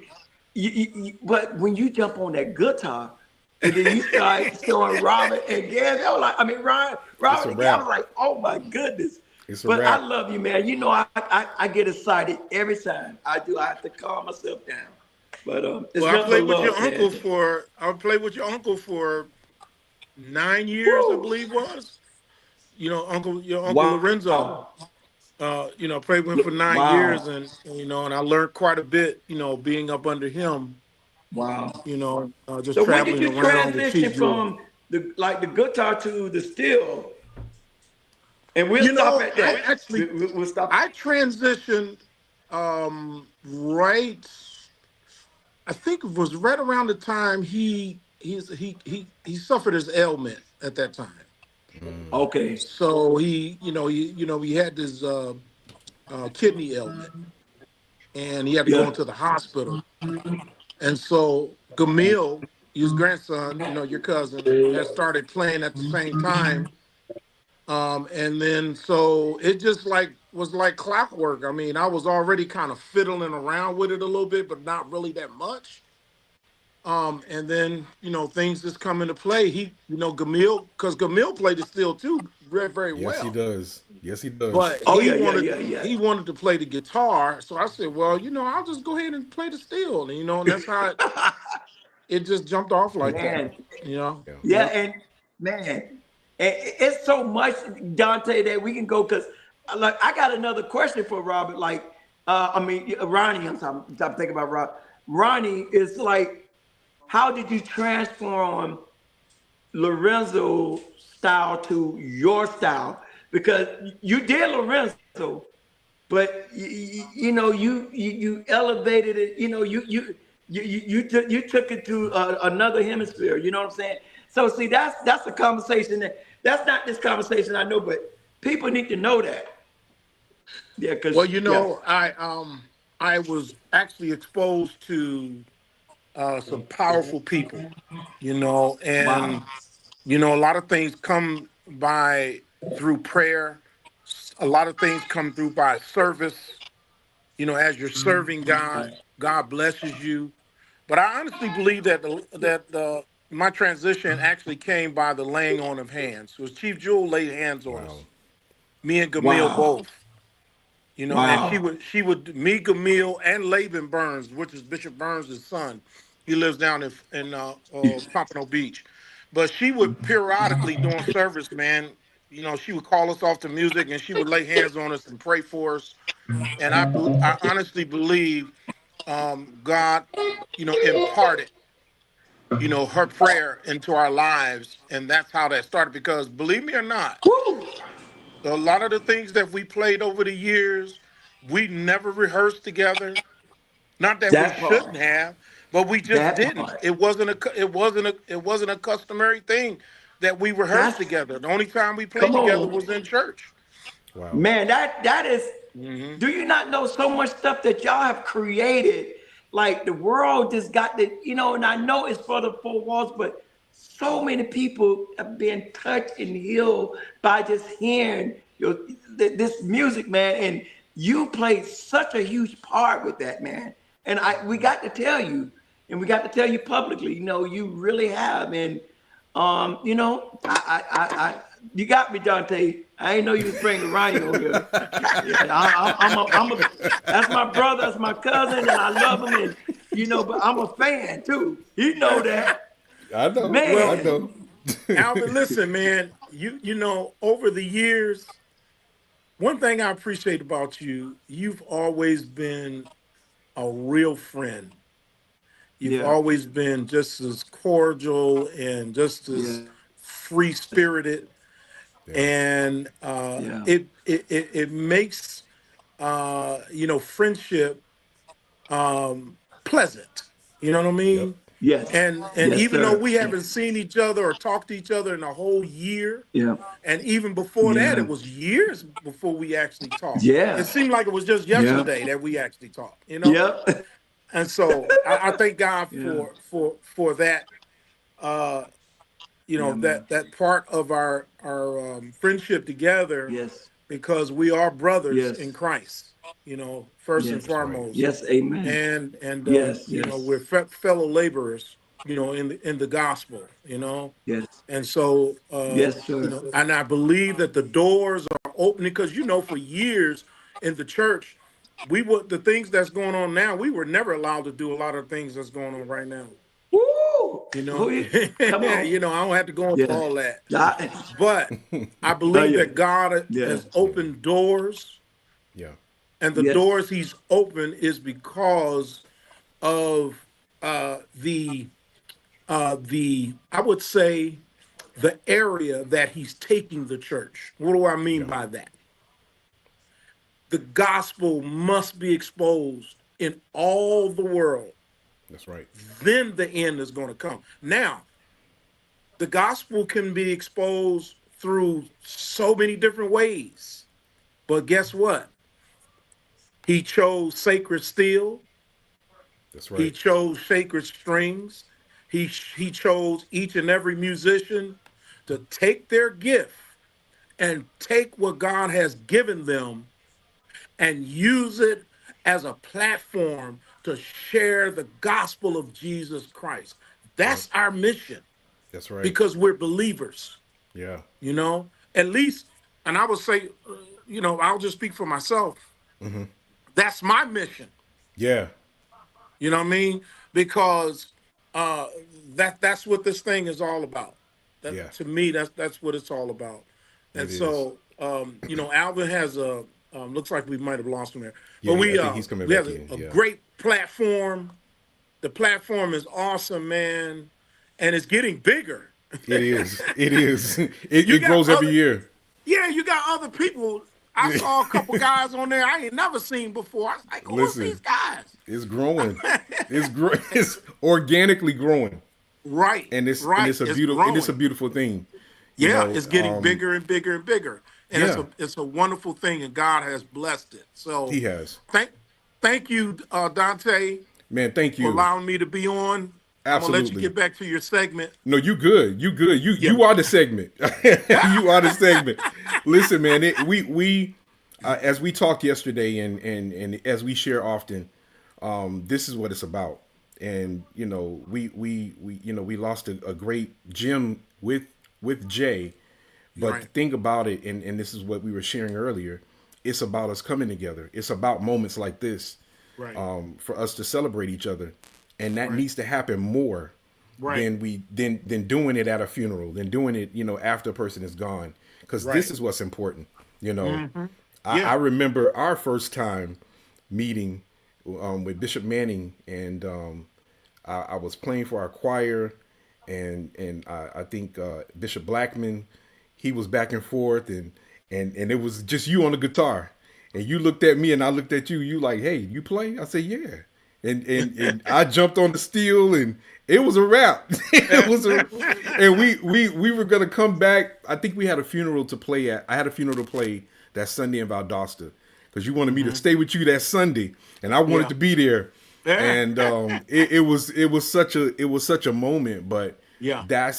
but when you jump on that guitar. And then you start showing Robert and Gabby. I was like, I mean, It's Robert a and Gabby. I was wrap. like, oh my goodness. It's a But I wrap. love you, man. You know, I get excited every time. I do. I have to calm myself down. But it's Well, nothing but love, man. I played with your uncle for 9 years, I Woo! believe was. You know, your uncle Lorenzo. Wow. You know, played with him for nine Wow. years, and you know, and I learned quite a bit. You know, being up under him. Wow. You know, just So when did traveling you around with transition Chief Jewel. from the guitar to the steel? And we'll You stop know, at that. We'll stop. I transitioned right. I think it was right around the time he suffered his ailment at that time. Okay. So he had this kidney ailment, and he had to go Yeah. into the hospital. And so Gamil, his grandson, your cousin, had started playing at the same time. And then so it just was like clockwork. I mean, I was already kind of fiddling around with it a little bit, but not really that much. And then, things just come into play. Gamil, because Gamil played it still too very, very Yes, he well. does. Yes, he does. But Oh he yeah, yeah, wanted yeah, yeah. he wanted to play the guitar. So I said, well, I'll just go ahead and play the steel. And that's how it just jumped off like that. Man, You know? Yeah. yeah, Yep. and man, It's so much, Dante, that we can go because, like, I got another question for Robert. Like, Ronnie. I'm thinking about Ronnie is like, how did you transform Lorenzo style to your style? Because you did Lorenzo, but you elevated it. You took it to another hemisphere. You know what I'm saying? So see, that's a conversation that's not this conversation, I know, but people need to know that. Yeah, Well, because yeah. I was actually exposed to some powerful people, Wow. and a lot of things come by through prayer. A lot of things come through by service. As you're serving God, God blesses you. But I honestly believe that my transition actually came by the laying on of hands. So Chief Jewel laid hands on Wow. us, me and Camille Wow. both. And she Wow. would she would me, Camille, and Laban Burns, which is Bishop Burns' son. He lives down in Pompano Beach. But she would periodically during service, man. She would call us off to music, and she would lay hands on us and pray for us. And I honestly believe God, imparted, her prayer into our lives, and that's how that started. Because believe me or not, Woo! a lot of the things that we played over the years, we never rehearsed together. Not that we That part. shouldn't have, but we just That didn't. part. It wasn't a customary thing that we rehearsed That's together. The only time we played come together on. was in church. Wow. Man, that is. Hmm. Do you not know so much stuff that y'all have created? Like the world just got and I know it's for the four walls, but so many people have been touched and healed by just hearing this music, man. And you played such a huge part with that, man. And we got to tell you, and we got to tell you publicly, you really have. And you got me, Dante. I ain't know you was bringing Ronnie on here. Yeah, that's my brother, that's my cousin, and I love him, and but I'm a fan too. You know that, I know. I Well, man. know. Alvin, listen, man. Over the years, one thing I appreciate about you, you've always been a real friend. You've Yeah, always been just as cordial and just as yeah, free spirited, Yeah. and yeah. it makes friendship pleasant. You know what I Yep. mean? Yes, And yes, even though sir. we haven't Yes, seen each other or talked to each other in a whole year, yeah, and even before that, yeah, it was years before we actually talked. It yeah, seemed like it was just yeah, yesterday that we actually talked. yeah, And so I thank God yeah, for that. Uh, yeah, man. that part of our friendship together, Yes, because we are brothers yes, in Christ. First and yes, That's right. foremost, yes. Amen. and Yes, yes, we're fellow laborers. In the gospel. yes, And so, yes, sir. and I believe that the doors are opening because, for years in the church, the things that's going on now, we were never allowed to do a lot of things that's going on right now. Woo! You Who know, you? Come on. I don't have to go into Yeah. all that, I, but I oh believe yeah. that God Yeah. has Yeah. opened doors, Yeah. and the Yes. doors He's opened is because of the I would say the area that He's taking the church. What do I mean Yeah. by that? The gospel must be exposed in all the world. That's right. Then the end is going to come. Now, the gospel can be exposed through so many different ways. But guess what? He chose sacred steel. That's He right. chose sacred strings. He chose each and every musician to take their gift and take what God has given them and use it as a platform to share the gospel of Jesus Christ. Yep. That's our mission That's right. because we're believers, Yeah. at least. And I would say, I'll just speak for myself. Hmm. That's my mission. Yeah. You know what I mean? Because uh, that's what this thing is all about. Yeah, To me, that's what it's all about. it And is. so, Alvin has a looks like we might have lost him there, but Yeah, I think he's coming we have back in. a Yeah, great platform. The platform is awesome, man, and it's getting bigger. it is. It is. You It got grows every other year. Yeah, you got other people. I saw a couple guys on there I ain't never seen before. I was like, who is these Listen, guys? it's growing. It's organically growing, Right, and right. it's a It's beautiful and it's a growing. beautiful thing. You Yeah, know, it's getting bigger and bigger and bigger. And yeah, it's a wonderful thing and God has blessed it. he So has. thank thank you, Dante, Man, thank for you. allowing me to be on. I'm gonna let you Absolutely. get back to your segment. No, you good. You good. Yeah. You are the segment. You are the segment. Listen, man. We as we talked yesterday, and as we share often, this is what it's about. And we lost a great gem with Jay, but the Right, thing about it, and this is what we were sharing earlier, it's about us coming together. It's about moments like this, right, for us to celebrate each other, and that right, needs to happen more right, than doing it at a funeral, than doing it after a person is gone, because this right. is what's important. You know, I Yeah. remember our first time meeting with Bishop Manning, and I was playing for our choir, and I think Bishop Blackman, he was back and forth, and it was just you on the guitar, and you looked at me and I looked at you. You like, hey, you play? I said, yeah, and I jumped on the steel, and it was a wrap. It was a, and we were gonna come back. I think we had a funeral to play at. I had a funeral to play that Sunday in Valdosta, because you wanted me to stay with you that Sunday, and I wanted Yeah. to be there. Yeah. And it was such a moment, but Yeah. that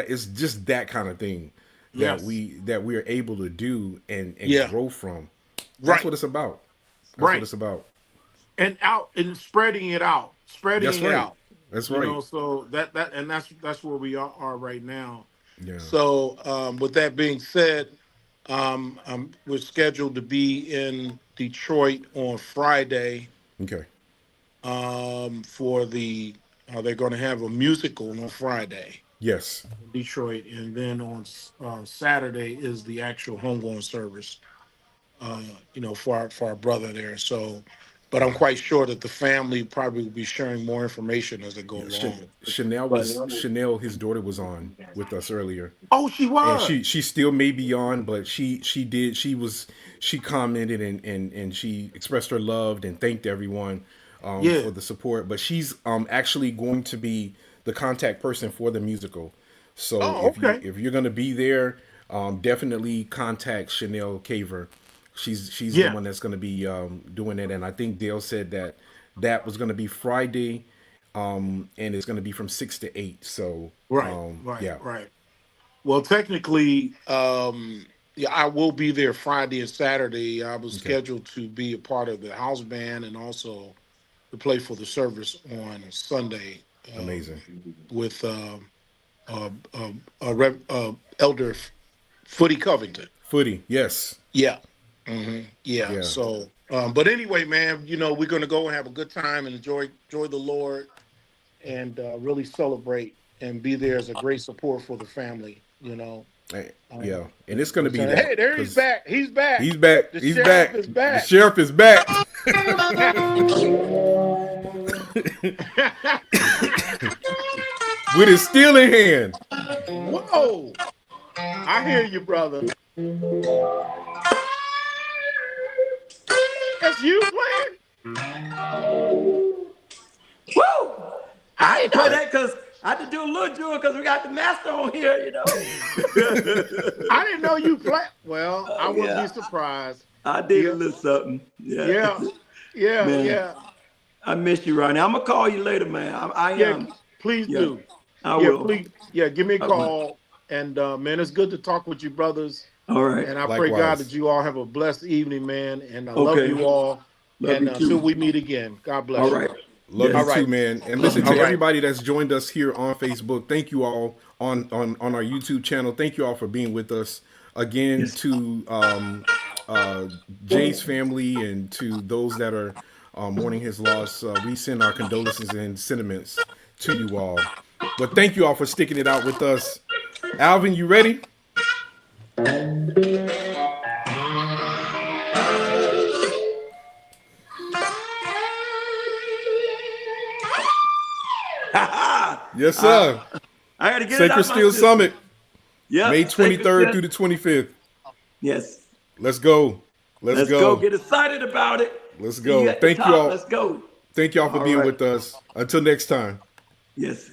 is just that kind of thing that Yes. we are able to do and Yeah. grow from. That's Right. what it's about. That's what Right. it's about. And out and spreading it out. Spreading That's it right. out. That's right. So that's where we are right now. Yeah. So with that being said, we're scheduled to be in Detroit on Friday Okay. for they're going to have a musical on Friday Yes. in Detroit, and then on Saturday is the actual homegoing service. For our brother there. So, but I'm quite sure that the family probably will be sharing more information as they go Yeah. along. But Chanel. His daughter was on with us earlier, oh, she and was. she still may be on, but she commented and she expressed her love and thanked everyone Yeah. for the support. But she's actually going to be the contact person for the musical. So Oh, okay. if you're gonna be there, definitely contact Chanel Caver. She's the Yeah. one that's gonna be doing it, and I think Dale said that was gonna be Friday, and it's gonna be from 6 to 8. So Right. Right. yeah. Right. Well, technically, yeah, I will be there Friday and Saturday. I was Okay. scheduled to be a part of the house band and also to play for the service on Sunday Amazing. with Elder Footy Covington. Footy. Yes. Yeah. Yeah. Yeah. So, but anyway, man, we're gonna go and have a good time and enjoy the Lord and really celebrate and be there as a great support for the family. Yeah, and it's gonna be So, that. hey, there he's 'Cause back. He's back. He's back. The He's sheriff back. is The back. sheriff is back. With his steel in hand. Whoa! I hear you, brother. That's you playing? Woo! I ain't play that because I had to do a little jewel because we got the master on here. I didn't know you play. Well, I wouldn't yeah. be surprised. I did Yeah. a little something. Yeah. Yeah, yeah, Man. yeah, I miss you, Ronnie. I'm gonna call you later, man. I yeah. am. Please Yeah. do. I Yeah, will. please. Yeah, give me a I will. call. And man, it's good to talk with you, brothers. All right. And I pray God Likewise. that you all have a blessed evening, man. And I love Okay. you all. Love And you too. until we meet again, God bless All you. right. Love Yes. you All right. too, man. And listen All to right. everybody that's joined us here on Facebook. Thank you all on our YouTube channel. Thank you all for being with us again. Yes. To Jay's family and to those that are mourning his loss, we send our condolences and sentiments to you all. But thank you all for sticking it out with us. Alvin, you ready? Yes, I sir. I got to get it Sacred out my Steel system. Summit, May Yep, sacred 23rd through step. the 25th. Yes. Let's go. Let's Let's go. go. Get excited about it. Let's See you go. at the Thank you top. all. Let's go. Thank y'all for All being right. with us. Until next time. Yes.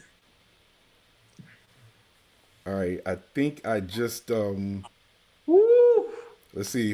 All right. I think I just Woo. let's see.